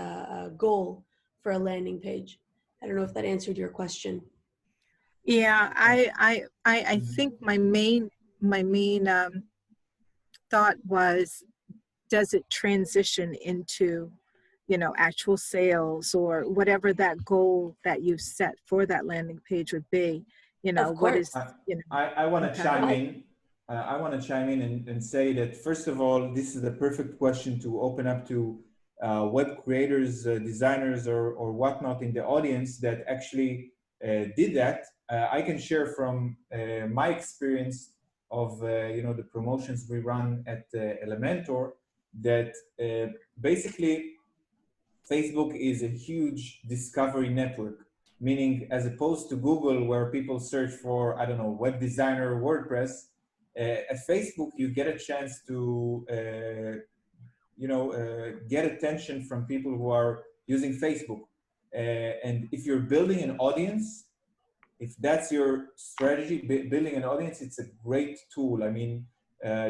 goal for a landing page. I don't know if that answered your question. Yeah, I think my main thought was, does it transition into, you know, actual sales or whatever that goal that you set for that landing page would be? You know, Of what is, course. you know, I want to okay. chime in. I want to chime in and say that, first of all, this is the perfect question to open up to web creators, designers, or whatnot in the audience that actually did that. I can share from my experience of you know, the promotions we run at Elementor, that basically Facebook is a huge discovery network, meaning as opposed to Google where people search for, I don't know, web designer, WordPress, at Facebook you get a chance to, get attention from people who are using Facebook. And if you're building an audience, if that's your strategy, building an audience, it's a great tool. I mean,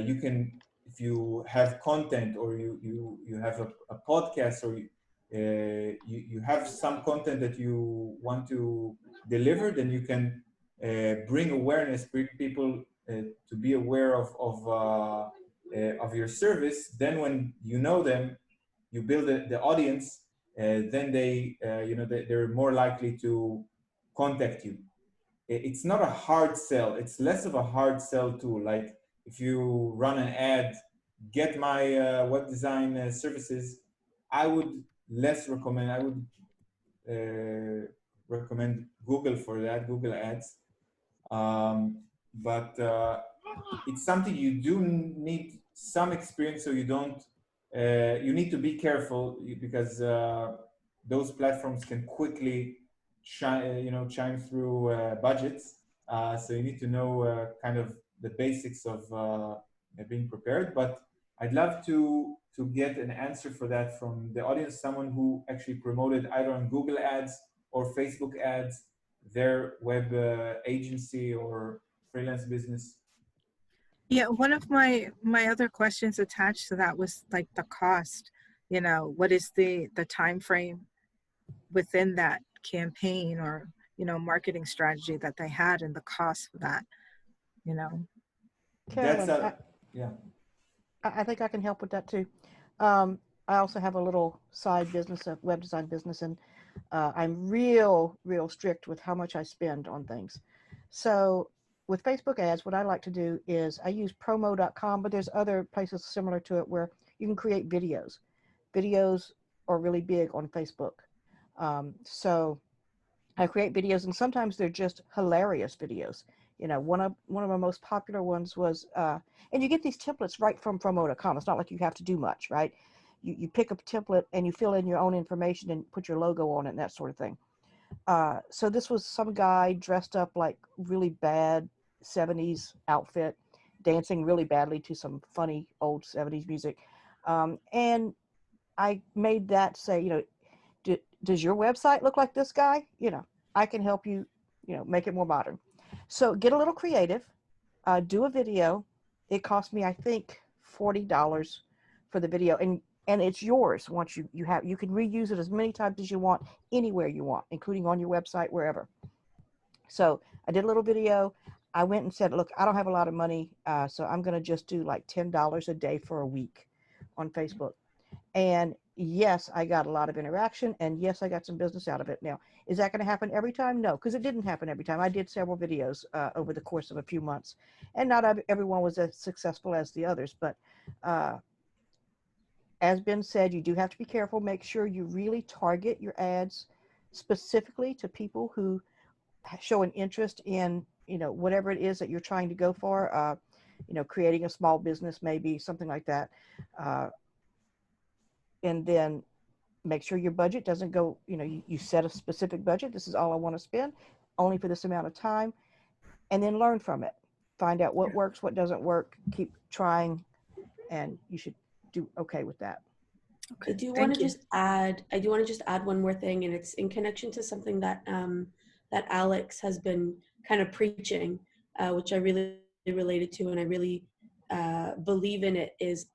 you can, if you have content or you have a podcast, or you have some content that you want to deliver, then you can bring awareness, bring people to be aware of your service. Then when you know them, you build the audience, then they're more likely to contact you. It's not a hard sell. It's less of a hard sell tool. Like if you run an ad, get my web design services, I would less recommend. I would recommend Google for that, Google Ads. But it's something you do need some experience, so you don't. You need to be careful because those platforms can quickly chime through budgets. So you need to know kind of the basics of being prepared. But I'd love to get an answer for that from the audience, someone who actually promoted either on Google Ads or Facebook Ads, their web agency or freelance business. Yeah, one of my other questions attached to that was like the cost. You know, what is the time frame within that campaign or, you know, marketing strategy that they had, and the cost for that, you know? That's Carolyn, yeah. I think I can help with that too. I also have a little side business, a web design business, and I'm real strict with how much I spend on things. So with Facebook ads, what I like to do is I use promo.com, but there's other places similar to it where you can create videos. Videos are really big on Facebook. So I create videos, and sometimes they're just hilarious videos. You know, one of my most popular ones was, and you get these templates right from promo.com. It's not like you have to do much, right? You pick up a template and you fill in your own information and put your logo on it and that sort of thing. So this was some guy dressed up like really bad 70s outfit, dancing really badly to some funny old 70s music. And I made that say, you know, does your website look like this guy? You know, I can help you, you know, make it more modern. So get a little creative, do a video. It cost me, I think, $40 for the video, and it's yours. Once you can reuse it as many times as you want, anywhere you want, including on your website, wherever. So I did a little video. I went and said, look, I don't have a lot of money, so I'm going to just do like $10 a day for a week on Facebook. And yes, I got a lot of interaction, and yes, I got some business out of it. Now, is that going to happen every time? No, because it didn't happen every time. I did several videos over the course of a few months, and not everyone was as successful as the others. But as Ben said, you do have to be careful. Make sure you really target your ads specifically to people who show an interest in, you know, whatever it is that you're trying to go for. You know, creating a small business, maybe something like that. And then make sure your budget doesn't go, you know, you set a specific budget. This is all I want to spend, only for this amount of time, and then learn from it. Find out what works, what doesn't work, keep trying, and you should do okay with that. I do want to just add one more thing, and it's in connection to something that that Alex has been kind of preaching, which I really related to, and I really believe in it, is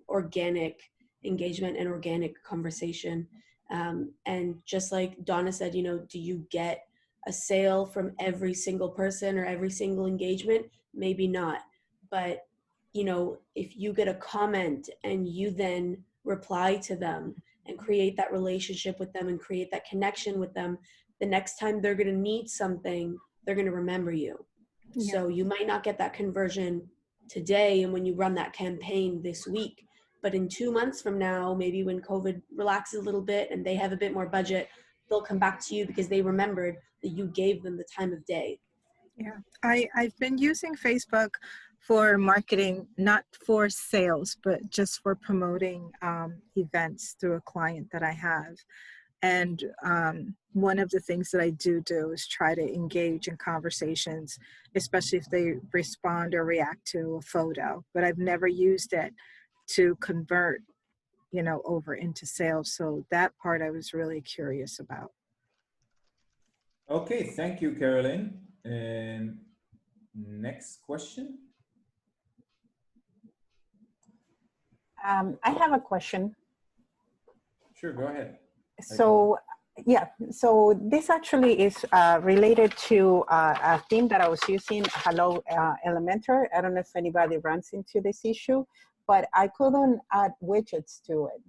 organic engagement and organic conversation. And just like Donna said, you know, do you get a sale from every single person or every single engagement? Maybe not. But, you know, if you get a comment and you then reply to them and create that relationship with them and create that connection with them, the next time they're going to need something, they're going to remember you. Yeah. So you might not get that conversion today and when you run that campaign this week, but in 2 months from now, maybe when COVID relaxes a little bit and they have a bit more budget, they'll come back to you because they remembered that you gave them the time of day. Yeah, I've been using Facebook for marketing, not for sales, but just for promoting events through a client that I have. And one of the things that I do is try to engage in conversations, especially if they respond or react to a photo. But I've never used it to convert, you know, over into sales. So that part I was really curious about. Okay, thank you, Carolyn. And next question. I have a question. Sure, go ahead. So, yeah, so this actually is related to a theme that I was using, Hello Elementor. I don't know if anybody runs into this issue, but I couldn't add widgets to it.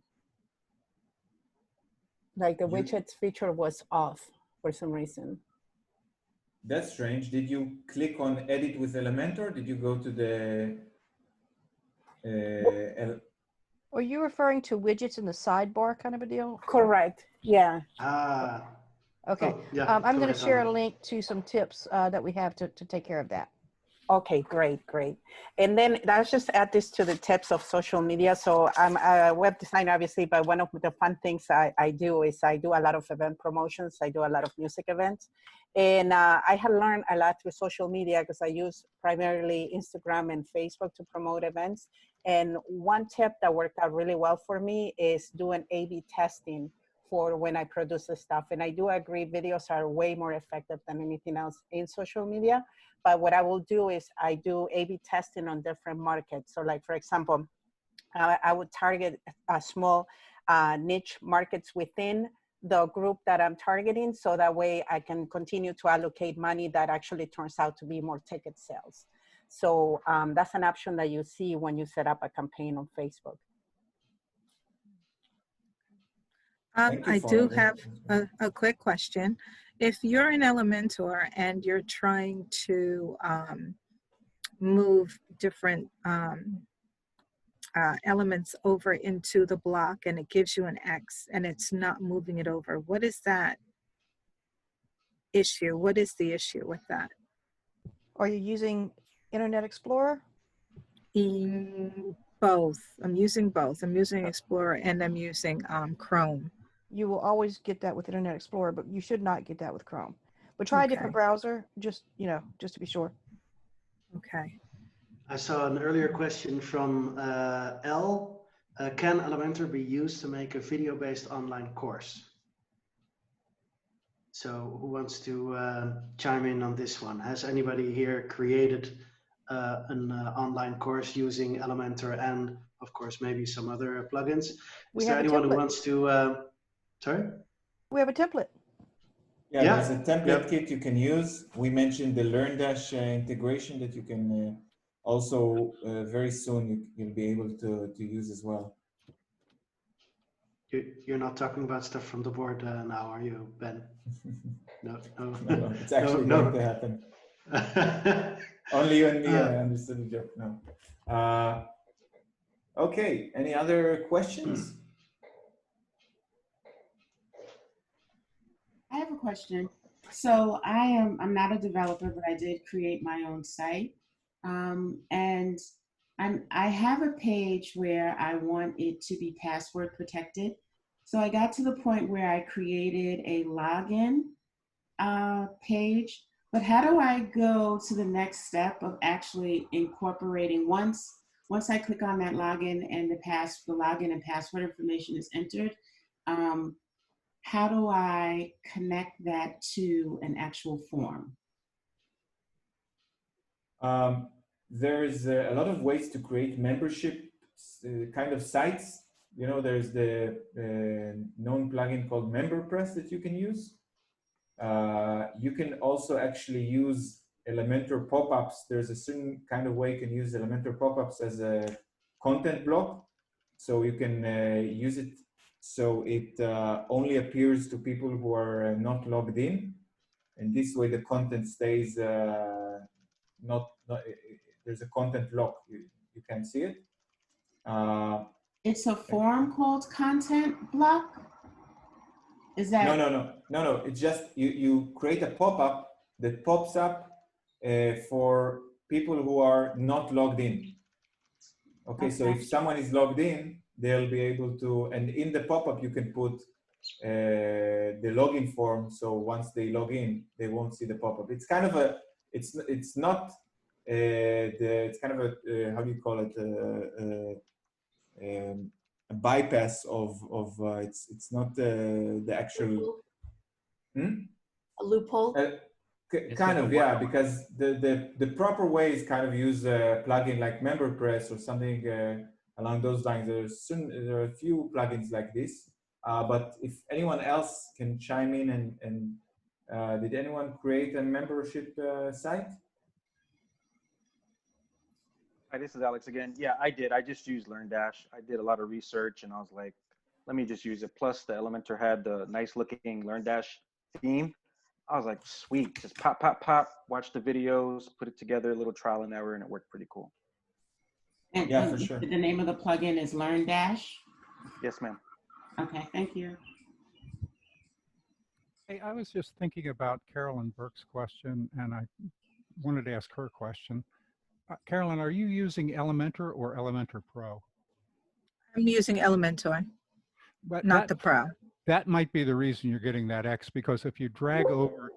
Like the widgets feature was off for some reason. That's strange. Did you click on edit with Elementor? Did you go to the Are you referring to widgets in the sidebar kind of a deal? Correct. Yeah. Okay. Oh, yeah, I'm go going to ahead, share Anna. a link to some tips that we have to take care of that. Okay, great, great. And then let's just add this to the tips of social media. So I'm a web designer, obviously, but one of the fun things I do is I do a lot of event promotions. I do a lot of music events. And I have learned a lot through social media because I use primarily Instagram and Facebook to promote events. And one tip that worked out really well for me is doing A/B testing for when I produce the stuff. And I do agree videos are way more effective than anything else in social media. But what I will do is I do A/B testing on different markets. So like, for example, I would target a small niche markets within the group that I'm targeting. So that way I can continue to allocate money that actually turns out to be more ticket sales. So that's an option that you see when you set up a campaign on Facebook. I do have a quick question. If you're in Elementor and you're trying to move different elements over into the block and it gives you an X and it's not moving it over, what is that issue? What is the issue with that? Are you using Internet Explorer? Both. I'm using both. I'm using Explorer and I'm using Chrome. You will always get that with Internet Explorer, but you should not get that with Chrome. But try a different browser, just to be sure. Okay. I saw an earlier question from L. Can Elementor be used to make a video-based online course? So who wants to chime in on this one? Has anybody here created an online course using Elementor and, of course, maybe some other plugins? Is there anyone who wants to, sorry? We have a template. Yeah, there's a template kit you can use. We mentioned the LearnDash integration that you can also very soon you'll be able to use as well. You're not talking about stuff from the board now, are you, Ben? No. It's actually going to happen. Only you and me understood the joke. No. Okay. Any other questions? I have a question. So I'm not a developer, but I did create my own site. And I have a page where I want it to be password protected. So I got to the point where I created a login page, but how do I go to the next step of actually incorporating once I click on that login and the login and password information is entered, how do I connect that to an actual form? There's a lot of ways to create membership kind of sites. You know, there's the known plugin called MemberPress that you can use. You can also actually use Elementor pop-ups. There's a certain kind of way you can use Elementor pop-ups as a content block. So you can use it so it only appears to people who are not logged in. And this way the content stays not there's a content lock. You can see it. It's a form called content block? Is that? No. It's just you create a pop-up that pops up for people who are not logged in. Okay, so if someone is logged in, they'll be able to, and in the pop-up you can put the login form. So once they log in, they won't see the pop-up. It's kind of a, it's not it's kind of a how do you call it? A bypass of it's not the actual. A loophole? Kind of, yeah, because the proper way is kind of use a plugin like MemberPress or something along those lines. There are a few plugins like this, but if anyone else can chime in and did anyone create a membership site? Hi, this is Alex again. Yeah, I did. I just used LearnDash. I did a lot of research and I was like, let me just use it. Plus the Elementor had the nice looking LearnDash theme. I was like, sweet, just pop, watch the videos, put it together, a little trial and error, and it worked pretty cool. And, yeah, for sure. The name of the plugin is LearnDash? Yes, ma'am. Okay, thank you. Hey, I was just thinking about Carolyn Burke's question, and I wanted to ask her a question. Carolyn, are you using Elementor or Elementor Pro? I'm using Elementor, but not the Pro. That might be the reason you're getting that X, because if you drag over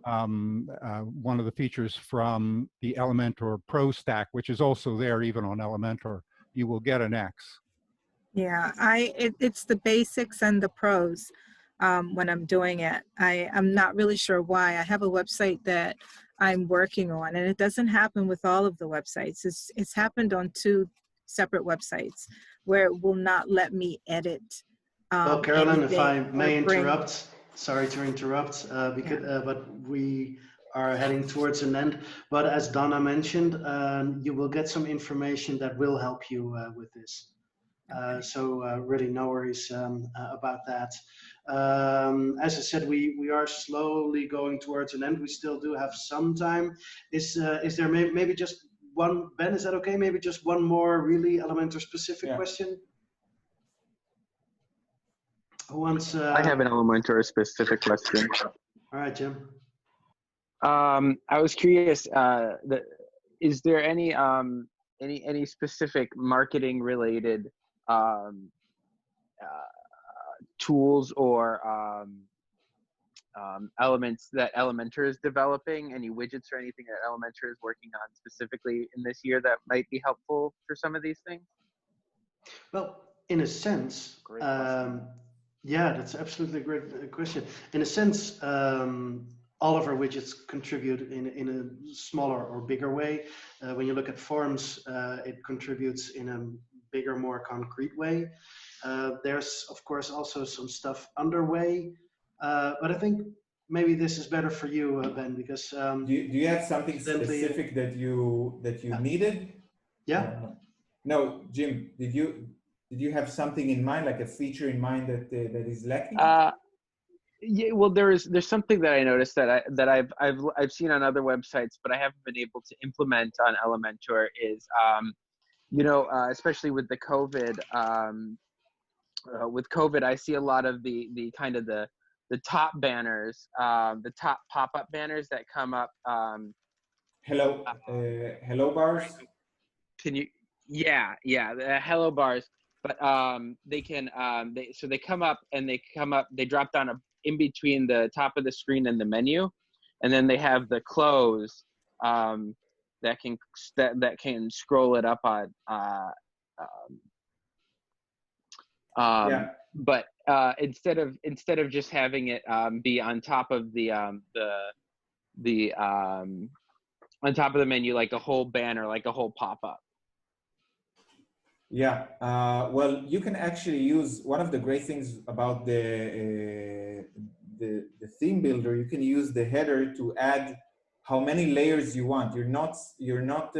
one of the features from the Elementor Pro stack, which is also there even on Elementor, you will get an X. Yeah, it's the basics and the pros when I'm doing it. I'm not really sure why. I have a website that I'm working on, and it doesn't happen with all of the websites. It's happened on 2 separate websites where it will not let me edit. Well, Carolyn, if I may bring... interrupt, sorry to interrupt, but we are heading towards an end. But as Donna mentioned, you will get some information that will help you with this. So really no worries about that. As I said, we are slowly going towards an end. We still do have some time. Is there maybe just one, Ben, is that okay? Maybe just one more really Elementor specific question? Who wants? I have an Elementor specific question. All right, Jim. I was curious. Is there any specific marketing related tools or elements that Elementor is developing? Any widgets or anything that Elementor is working on specifically in this year that might be helpful for some of these things? Well, in a sense, yeah, that's absolutely a great question. In a sense, all of our widgets contribute in a smaller or bigger way. When you look at forms, it contributes in a bigger, more concrete way. There's, of course, also some stuff underway, but I think maybe this is better for you, Ben, because do you have something specific that you needed? Yeah. No, Jim, did you have something in mind, like a feature in mind that is lacking? Yeah, well, there's something that I noticed that I've seen on other websites, but I haven't been able to implement on Elementor. Is especially with the COVID, I see a lot of the kind of the top banners, the top pop-up banners that come up. Hello bars. Can you? Yeah, the hello bars. But they can they come up and they drop down in between the top of the screen and the menu, and then they have the close that can scroll it up on. But instead of just having it be on top of the on top of the menu, like a whole banner, like a whole pop-up. Yeah, well, you can actually use one of the great things about the the theme builder, you can use the header to add how many layers you want. You're not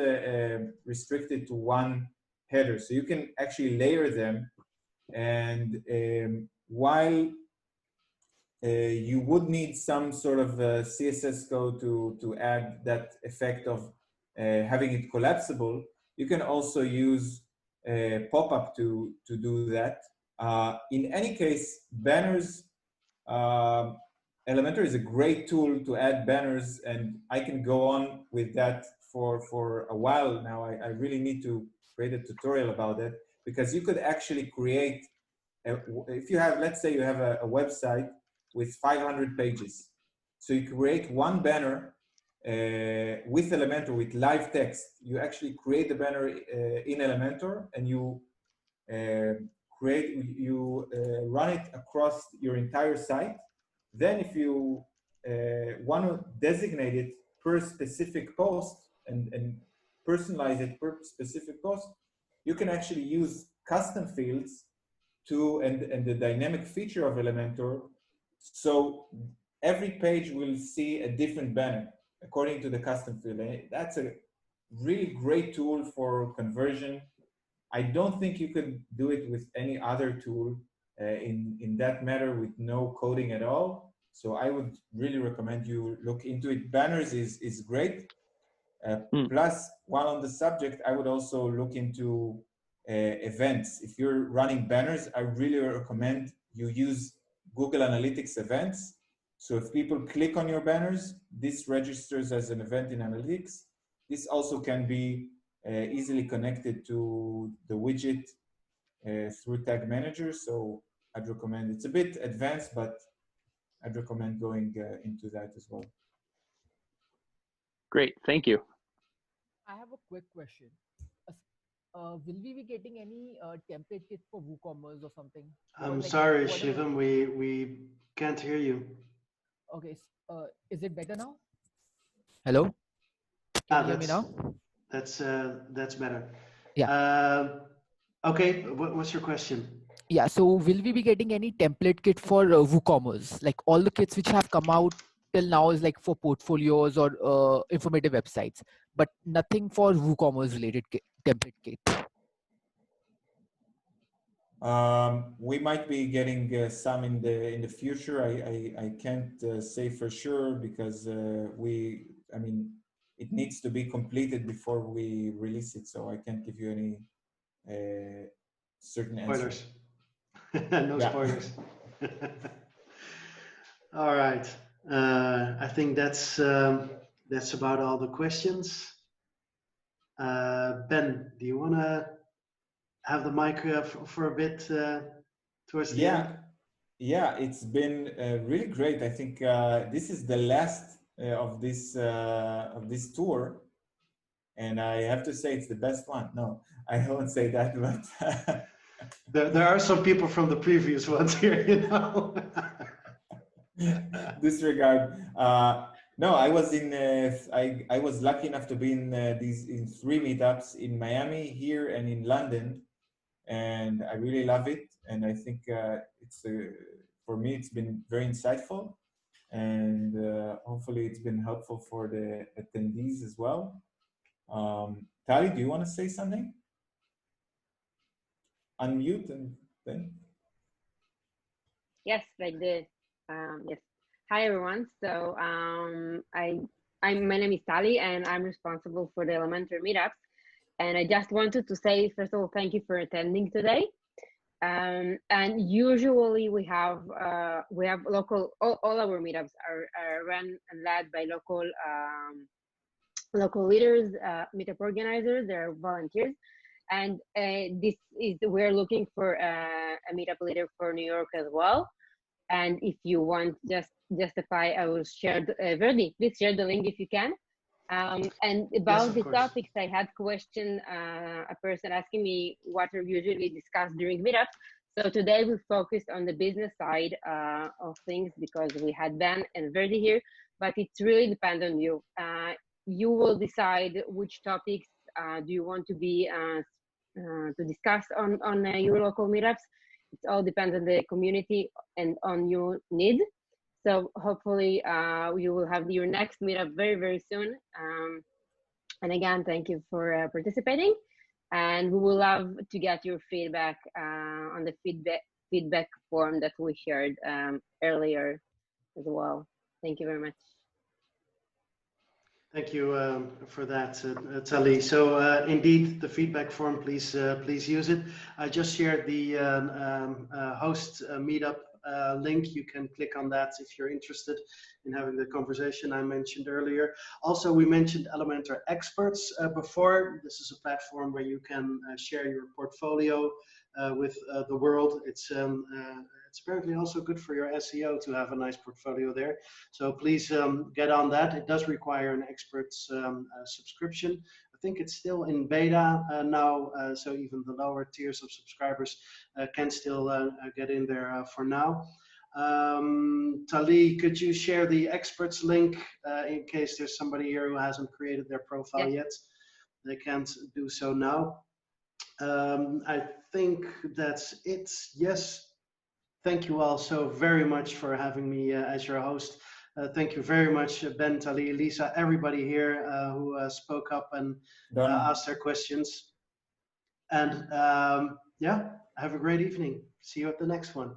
restricted to one header, so you can actually layer them. And while you would need some sort of CSS code to add that effect of having it collapsible, you can also use pop-up to do that. In any case, banners, Elementor is a great tool to add banners, and I can go on with that for a while now. I really need to create a tutorial about it, because you could actually create, if you have, let's say you have a website with 500 pages. So you create one banner with Elementor, with live text. You actually create the banner in Elementor, and you run it across your entire site. Then if you want to designate it per specific post and personalize it per specific post, you can actually use custom fields and the dynamic feature of Elementor. So every page will see a different banner according to the custom field. And that's a really great tool for conversion. I don't think you could do it with any other tool in that matter with no coding at all. So I would really recommend you look into it. Banners is great. Plus, while on the subject, I would also look into events. If you're running banners, I really recommend you use Google Analytics events. So if people click on your banners, this registers as an event in Analytics. This also can be easily connected to the widget through Tag Manager. So I'd recommend, it's a bit advanced, but I'd recommend going into that as well. Great, thank you. I have a quick question. Will we be getting any template kits for WooCommerce or something? I'm Like, sorry, whatever- Shivam, we can't hear you. Okay, is it better now? Hello? Can you hear me now? That's better. Yeah. Okay, what's your question? Yeah, so will we be getting any template kit for WooCommerce? Like all the kits which have come out till now is like for portfolios or informative websites, but nothing for WooCommerce related template kit. We might be getting some in the future. I can't say for sure because I mean, it needs to be completed before we release it. So I can't give you any certain answer. Spoilers. No spoilers. All right. I think that's about all the questions. Ben, do you want to have the mic for a bit towards the end? Yeah, it's been really great. I think this is the last of this tour, and I have to say it's the best one. No, I won't say that, but there are some people from the previous ones here, you know. Disregard. No, I was in. I was lucky enough to be in 3 meetups in Miami, here, and in London, and I really love it. And I think it's for me, it's been very insightful, and hopefully, it's been helpful for the attendees as well. Tali, do you want to say something? Unmute and then. Yes, I did. Yes. Hi, everyone. So my name is Tali, and I'm responsible for the Elementor meetups. And I just wanted to say, first of all, thank you for attending today. And usually we have local, all our meetups are run and led by local leaders, meetup organizers, they're volunteers. And we're looking for a meetup leader for New York as well. And if you want, just justify, I will share, Verdi, please share the link if you can. And about Yes, the course. topics, I had question, a person asking me what are usually discussed during meetups. So today we focused on the business side of things because we had Ben and Verdi here, but it really depends on you. You will decide which topics do you want to be to discuss on your local meetups. It all depends on the community and on your need. So hopefully you will have your next meetup very, very soon. And again, thank you for participating. And we will love to get your feedback on the feedback form that we shared earlier as well. Thank you very much. Thank you for that, Tali. So indeed, the feedback form, please please use it. I just shared the host meetup link. You can click on that if you're interested in having the conversation I mentioned earlier. Also, we mentioned Elementor Experts before. This is a platform where you can share your portfolio with the world. It's apparently also good for your SEO to have a nice portfolio there. So please get on that. It does require an experts subscription. I think it's still in beta now, so even the lower tiers of subscribers can still get in there for now. Tali, could you share the experts link in case there's somebody here who hasn't created their profile yet? They can't do so now. I think that's it. Yes. Thank you all so very much for having me as your host. Thank you very much, Ben, Tali, Lisa, everybody here who spoke up and asked their questions. And yeah, have a great evening. See you at the next one.